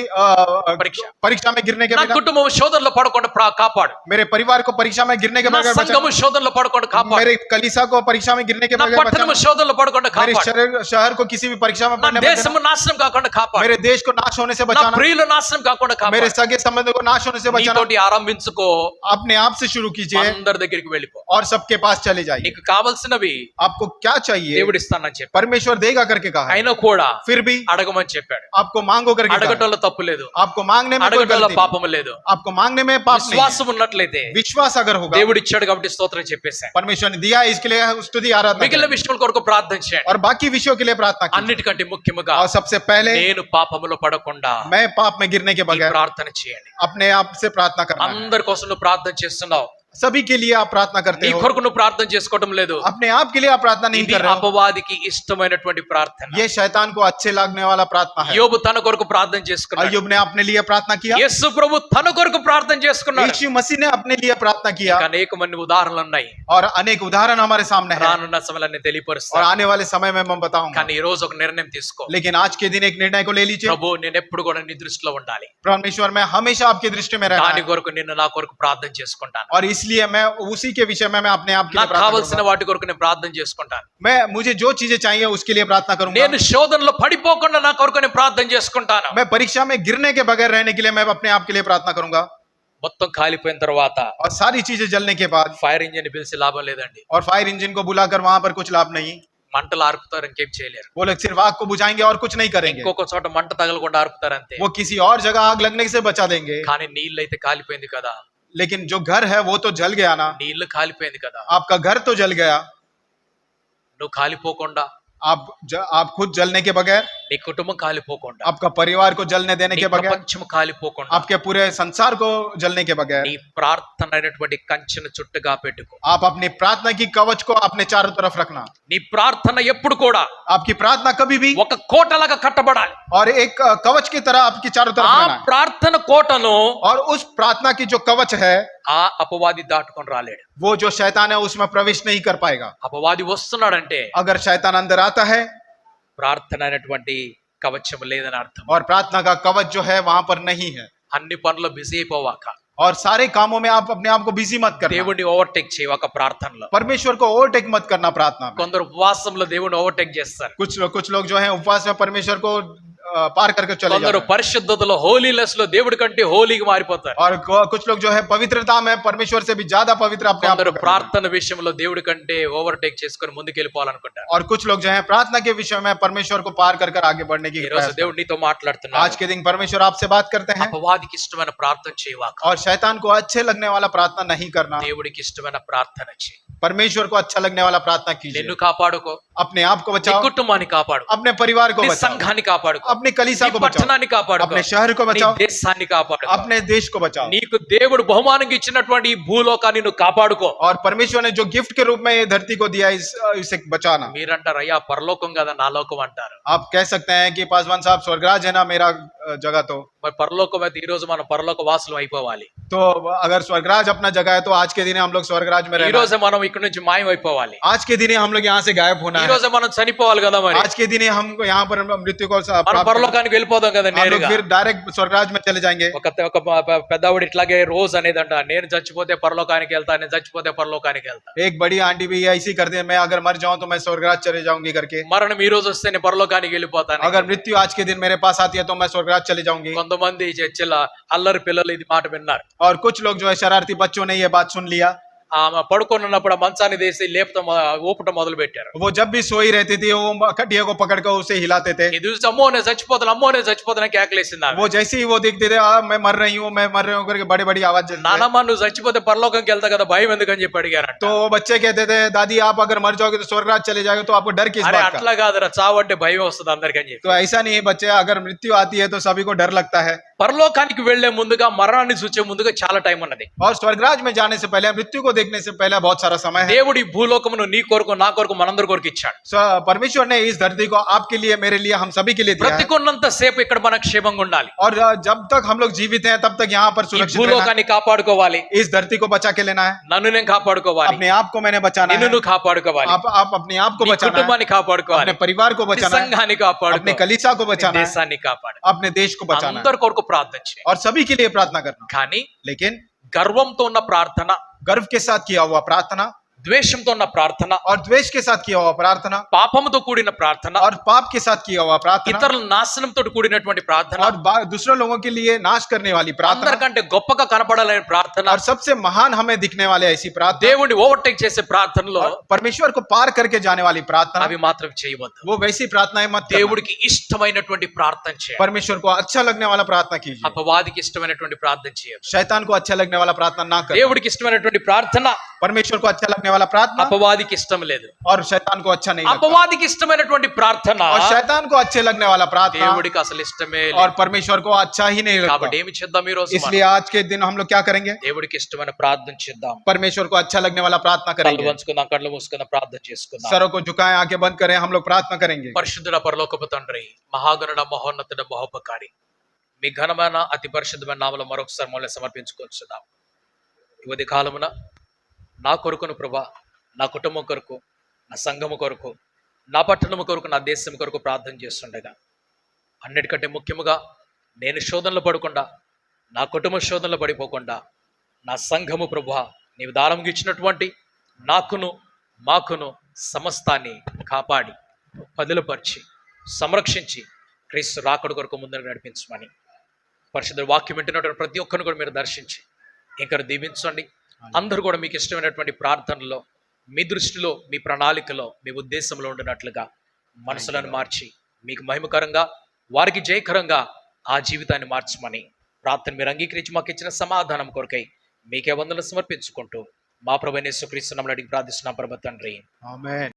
परीक्षा में गिरने के నా बगैर, కుటుంబం శోధనలో పడకుండా కాపాడు, मेरे परिवार को परीक्षा में गिरने के నా बगैर సంఘము बचाना। శోధనలో పడకుండా కాపాడు, मेरे कलीसा को परीक्षा में गिरने के నా बगैर పట్టణము बचाना। శోధనలో పడకుండా मेरे కాపాడు, शहर को किसी भी परीक्षा में నా पड़ने बगैर, దేశము నాశనం కాకుండా కాపాడు, मेरे देश को नाश होने से నా बचाना। ప్రియుల నాశనం కాకుండా मेरे కాపాడు. सगे संबंध को नाश होने से बचाना। నీతోటి ఆరంభించుకో, अपने आप से शुरू कीजिए అందరి దగ్గరికి వెళ్ళిపో. और सबके पास चले जाइए। నీకు కావాల్సినవి आपको क्या चाहिए దేవుడు ఇస్తానని చెప్పాడు. परमेश्वर देगा करके कहा है। అయినా కూడా फिर भी అడగమని చెప్పాడు. आपको मांगो करके कहा है। అడగటంలో తప్పు లేదు, आपको मांगने में कोई అడగటంలో गलती नहीं। పాపము లేదు. आपको मांगने में पाप नहीं విశ్వాసం ఉన్నట్లయితే है। विश्वास अगर होगा, దేవుడు ఇచ్చాడు కాబట్టి స్తోత్రం చెప్పేశాను. परमेश्वर ने दिया है, इसके लिए स्तुति आराधना మిగిలిన करें। విషయాల కొరకు ప్రార్థన చేయండి. और बाकी विषयों के लिए प्रार्थना कीजिए। అన్నిటికంటే ముఖ్యముగా और सबसे पहले నేను పాపములో పడకుండా मैं पाप में गिरने के ఈ बगैर ప్రార్థన చేయండి. अपने आप से प्रार्थना करना है। అందరి కోసం నువ్వు ప్రార్థన చేస్తున్నావు, सभी के लिए आप प्रार्थना నీ करते हो, కొరకు నువ్వు ప్రార్థన చేసుకోవడం లేదు. अपने आप के लिए आप प्रार्थना नहीं ఇది कर रहे हो। అపవాదికి ఇష్టమైనటువంటి ప్రార్థన. ये शैतान को अच्छे लगने वाला प्रार्थना है। యోబు తన కొరకు ప్రార్థన చేసుకున్నాడు, अय्यूब ने अपने लिए प्रार्थना किया, యేసు ప్రభు తన కొరకు ప్రార్థన చేసుకున్నాడు. यीशु मसीह ने अपने लिए प्रार्थना किया। ఇంకా అనేక మంది ఉదాహరణలు ఉన్నాయి, और अनेक उदाहरण हमारे सामने हैं రానున్న సమయాన్ని और తెలియపరుస్తాను. आने वाले समय में मैं बताऊंगा। కానీ ఈ రోజు ఒక నిర్ణయం తీసుకో, लेकिन आज के दिन एक निर्णय को ले लीजिए। ప్రభు నేను ఎప్పుడు కూడా నీ దృష్టిలో ఉండాలి, परमेश्वर मैं हमेशा आपकी दृष्टि में रहना దాని है। కొరకు నిన్ను నా కొరకు ప్రార్థన చేసుకుంటాను. और इसलिए मैं उसी के विषय में मैं अपने आप के लिए నాకు प्रार्थना కావలసిన करूंगा। వాటి కొరకు నేను ప్రార్థన చేసుకుంటాను. मुझे जो चीजें चाहिए उसके लिए प्रार्थना करूंगा। నేను శోధనలో పడిపోకుండా నా కొరకు నేను ప్రార్థన చేసుకుంటాను. मैं परीक्षा में गिरने के बगैर रहने के लिए मैं अपने आप के लिए प्रार्थना करूंगा। మొత్తం కాలిపోయిన తర్వాత और सारी चीजें जलने के बाद ఫైర్ ఇంజిన్ పిలిచి లాభం లేదండి. और फायर इंजन को बुलाकर वहां पर कुछ लाभ नहीं। మంటలు ఆర్పుతారు, ఇంకేం చేయలేరు. वो लोग सिर्फ आग को बुझाएंगे और कुछ नहीं करेंगे। ఇంకొక చోట మంట తగలకుండా ఆర్పుతారు అంతే. वो किसी और जगह आग लगने से बचा देंगे। కానీ నీళ్ళు అయితే కాలిపోయింది కదా, लेकिन जो घर है वो तो जल गया ना। నీళ్లు కాలిపోయింది కదా, आपका घर तो जल गया। నువ్వు కాలిపోకుండా, आप खुद जलने के बगैर, నీ కుటుంబం కాలిపోకుండా, आपका परिवार को जलने देने నీ के बगैर, ప్రపంచం కాలిపోకుండా आपके पूरे संसार को जलने के बगैर, నీ ప్రార్థన అయినటువంటి కంచెను చుట్టుగా పెట్టుకో. आप अपनी प्रार्थना की कवच को अपने चारों तरफ रखना। నీ ప్రార్థన ఎప్పుడు కూడా आपकी प्रार्थना कभी भी ఒక కోటలాగా కట్టబడాలి. और एक कवच की तरह आपकी चारों तरफ ఆ रहना है। ప్రార్థన కోటను और उस प्रार्थना की जो कवच है ఆ అపవాది దాటుకొని రాలేడు. वो जो शैतान है उसमें प्रवेश नहीं कर पाएगा। అపవాది వస్తున్నాడంటే अगर शैतान अंदर आता है ప్రార్థన అయినటువంటి కవచం లేదని అర్థం. और प्रार्थना का कवच जो है वहां पर नहीं है, అన్ని పనులు బిజీ అయిపోవాక, और सारे कामों में आप अपने आप को बिजी मत करना। దేవుడిని ఓవర్టేక్ చేయవాక ప్రార్థనలో. परमेश्वर को ओवरटेक मत करना प्रार्थना में। కొందరు ఉపవాసంలో దేవుడిని ఓవర్టేక్ చేస్తారు. कुछ लोग जो हैं उपवास में परमेश्वर को पार करके चले కొందరు जाते हैं। పరిశుద్ధతలో హోలీనెస్ లో దేవుడి కంటే హోలీగా మారిపోతారు. और कुछ लोग जो है पवित्रता में परमेश्वर से भी ज्यादा पवित्र अपने आप को కొందరు करते हैं। ప్రార్థన విషయంలో దేవుడి కంటే ఓవర్టేక్ చేసుకొని ముందుకెళ్ళిపోవాలనుకుంటారు. और कुछ लोग जो है प्रार्थना के विषय में परमेश्वर को पार कर कर आगे बढ़ने की ఈ రోజు प्रयास करते దేవుడు నీతో हैं। మాట్లాడుతున్నాడు. आज के दिन परमेश्वर आपसे बात करते हैं అపవాదికి ఇష్టమైన ప్రార్థన చేయవాక, और शैतान को अच्छे लगने वाला प्रार्थना नहीं करना, దేవుడికి ఇష్టమైన ప్రార్థన చేయి. परमेश्वर को अच्छा लगने वाला प्रार्थना कीजिए। నిన్ను కాపాడుకో, अपने आप को నీ बचाओ, కుటుంబాన్ని కాపాడు, अपने परिवार को నీ बचाओ, సంఘాన్ని కాపాడుకో, अपने कलीसिया నీ को बचाओ, పట్టణాన్ని కాపాడుకో, अपने शहर को నీ बचाओ, దేశాన్ని కాపాడుకో. अपने देश को बचाओ। నీకు దేవుడు బహుమానంగా ఇచ్చినటువంటి ఈ భూలోకాన్ని నువ్వు కాపాడుకో. और परमेश्वर ने जो गिफ्ट के रूप में ये धरती को दिया इसे बचाना। మీరంటారు అయ్యా పరలోకం కదా నా లోకం అంటారు. आप कह सकते हैं कि पासवान साहब स्वर्गराज है ना मेरा जगह, तो మరి పరలోకం అయితే ఈ రోజు మనం పరలోక వాసులం అయిపోవాలి. अगर स्वर्गराज अपना जगह है तो आज के दिन हम लोग स्वर्गराज में ఈ रहना। రోజే మనం ఇక్కడ నుంచి మాయం అయిపోవాలి. आज के दिन हम लोग यहाँ से गायब होना ఈ है। రోజే మనం చనిపోవాలి కదా. మరి आज के दिन हमको यहाँ पर मृत्यु को మనం प्राप्त करना। పరలోకానికి వెళ్ళిపోదాం కదా हम लोग నేరుగా. फिर डायरेक्ट स्वर्गराज में चले जाएंगे। ఒక పెద్దవాడు ఇట్లాగే రోజు అనేదంట, నేను చచ్చిపోతే పరలోకానికి వెళ్తా, నేను చచ్చిపోతే పరలోకానికి వెళ్తా. एक बड़ी आंटी भी ऐसी करती है, मैं अगर मर जाऊं तो मैं स्वर्गराज चले जाऊंगी करके। మరణం ఈ రోజు వస్తే నేను పరలోకానికి వెళ్ళిపోతాను. अगर मृत्यु आज के दिन मेरे पास आती है तो मैं स्वर्गराज चले जाऊंगी। కొంతమంది చర్చిల అల్లరి పిల్లలు ఇది మాట విన్నారు. और कुछ लोग जो है शरारती बच्चों ने ये बात सुन लिया। ఆమె పడుకొని ఉన్నప్పుడు ఆ మంచాన్ని తీసి లేపుతాం ఊపటం మొదలు పెట్టారు. वो जब भी सोई रहती थी वो खटिया को पकड़ कर उसे हिलाते थे। ఇది చూసి అమ్మో నేను చచ్చిపోతాను కేకలేసింది ఆమె. वो जैसे ही वो देखते थे मैं मर रही हूँ करके बड़ी बड़ी आवाज देते थे। నానమ్మ నువ్వు చచ్చిపోతే పరలోకంకి వెళ్తా కదా, భయం ఎందుకని చెప్పి అడిగారంట. तो वो बच्चे कहते थे दादी आप अगर मर जाओगे तो स्वर्गराज चले जाओगे, तो आपको डर किस అరే बात का? అట్లా కాదురా, చావు అంటే భయం వస్తుంది అందరికని చెప్పి. तो ऐसा नहीं है बच्चे, अगर मृत्यु आती है तो सभी को डर लगता है। పరలోకానికి వెళ్లే ముందుగా, మరణాన్ని చూసే ముందుగా చాలా టైం ఉన్నది. और स्वर्गराज में जाने से पहले, मृत्यु को देखने से पहले बहुत सारा समय है। దేవుడి భూలోకమును నీ కొరకు నా కొరకు మనందరి కొరకు ఇచ్చాడు. परमेश्वर ने इस धरती को आपके लिए, मेरे लिए, हम सभी के लिए दिया है। బ్రతికున్నంత సేపు ఇక్కడ మన క్షేమంగా ఉండాలి. और जब तक हम लोग जीवित हैं तब तक यहाँ पर ఈ सुरक्षित रहना है। భూలోకాన్ని కాపాడుకోవాలి, इस धरती को बचा के लेना है। నన్ను నేను కాపాడుకోవాలి, अपने आप को मैंने बचाना నిన్ను है। నువ్వు కాపాడుకోవాలి, आप अपने आप को నీ बचाना है, కుటుంబాన్ని కాపాడుకోవాలి, अपने परिवार को నీ बचाना है, సంఘాన్ని अपने కాపాడుకోవాలి, कलीसिया को నీ बचाना है, దేశాన్ని కాపాడు. अपने देश को बचाना है, అందరి కొరకు ప్రార్థన చేయి. और सभी के लिए प्रार्थना करना। కానీ लेकिन గర్వంతో ఉన్న ప్రార్థన, गर्व के साथ किया हुआ प्रार्थना ద్వేషంతో ఉన్న ప్రార్థన, और द्वेष के साथ किया हुआ प्रार्थना పాపముతో కూడిన ప్రార్థన, और पाप के साथ किया हुआ प्रार्थना ఇతరుల నాశనంతో కూడినటువంటి ప్రార్థన, और दूसरे लोगों के लिए नाश करने वाली प्रार्थना అందరికంటే గొప్పగా కనపడాలని ప్రార్థన, और सबसे महान हमें दिखने वाले ऐसी प्रार्थना, దేవుడిని ఓవర్టేక్ చేసే ప్రార్థనలో और परमेश्वर को पार करके जाने वाली प्रार्थना, అవి మాత్రం చేయవద్దు. वो वैसी प्रार्थनाएं मत करना। దేవుడికి ఇష్టమైనటువంటి ప్రార్థన చేయాలి. परमेश्वर को अच्छा लगने वाला प्रार्थना कीजिए, అపవాదికి ఇష్టమైనటువంటి ప్రార్థన చేయాలి. शैतान को अच्छा लगने वाला प्रार्थना ना करें। దేవుడికి ఇష్టమైనటువంటి ప్రార్థన परमेश्वर को अच्छा लगने वाला प्रार्थना అపవాదికి ఇష్టం లేదు. और शैतान को अच्छा नहीं लगता। అపవాదికి ఇష్టమైనటువంటి ప్రార్థన और शैतान को अच्छे लगने वाला प्रार्थना దేవుడికి అసలు ఇష్టమే और లేదు. परमेश्वर को अच्छा ही नहीं लगता। కాబట్టి ఏమి చేద్దాం ఈ రోజు మనం? इसलिए आज के दिन हम लोग क्या करेंगे? దేవుడికి ఇష్టమైన ప్రార్థన చేద్దాం. परमेश्वर को अच्छा लगने वाला प्रार्थना కళ్ళు करेंगे। వంచుకుందాం, కళ్ళు మూసుకుందాం, ప్రార్థన చేసుకుందాం. सरों को झुकाएं, आंखें बंद करें, हम लोग प्रार्थना करेंगे। పరిశుద్ధుడ పరలోకపు తండ్రి, మహాగణుడ, మహోన్నతుడ, మహోపకారి, మీ ఘనమైన అతి పరిశుద్ధమైన నామములో మరొకసారి మమ్మల్ని సమర్పించుకొచ్చుదాం. ఈ ఉదయ కాలమున నా కొరకును ప్రభా, నా కుటుంబం కొరకు, నా సంఘము కొరకు, నా పట్టణము కొరకు, నా దేశం కొరకు ప్రార్థన చేస్తుండగా, అన్నిటికంటే ముఖ్యముగా నేను శోధనలో పడకుండా, నా కుటుంబ శోధనలో పడిపోకుండా, నా సంఘము ప్రభా నీవు దానముగా ఇచ్చినటువంటి నాకును మాకును సమస్తాన్ని కాపాడి పదిలపరిచి సంరక్షించి క్రీస్తు రాకడ కొరకు ముందుకు నడిపించమని, పరిశుద్ధ వాక్యం వింటున్నటువంటి ప్రతి ఒక్కరిని కూడా మీరు దర్శించి ఇంకా దీవించండి. అందరూ కూడా మీకు ఇష్టమైనటువంటి ప్రార్థనలో, మీ దృష్టిలో, మీ ప్రణాళికలో, మీ ఉద్దేశంలో ఉండినట్లుగా మనసులను మార్చి మీకు మహిమకరంగా, వారికి జయకరంగా ఆ జీవితాన్ని మార్చమని ప్రార్థన మీరు అంగీకరించి మాకు ఇచ్చిన సమాధానం కొరకై మీకే వందలు సమర్పించుకుంటూ మా ప్రభువైన యేసుక్రీస్తు నామములో అడిగి ప్రార్థిస్తున్నాం పరమ తండ్రి. ఆమేన్.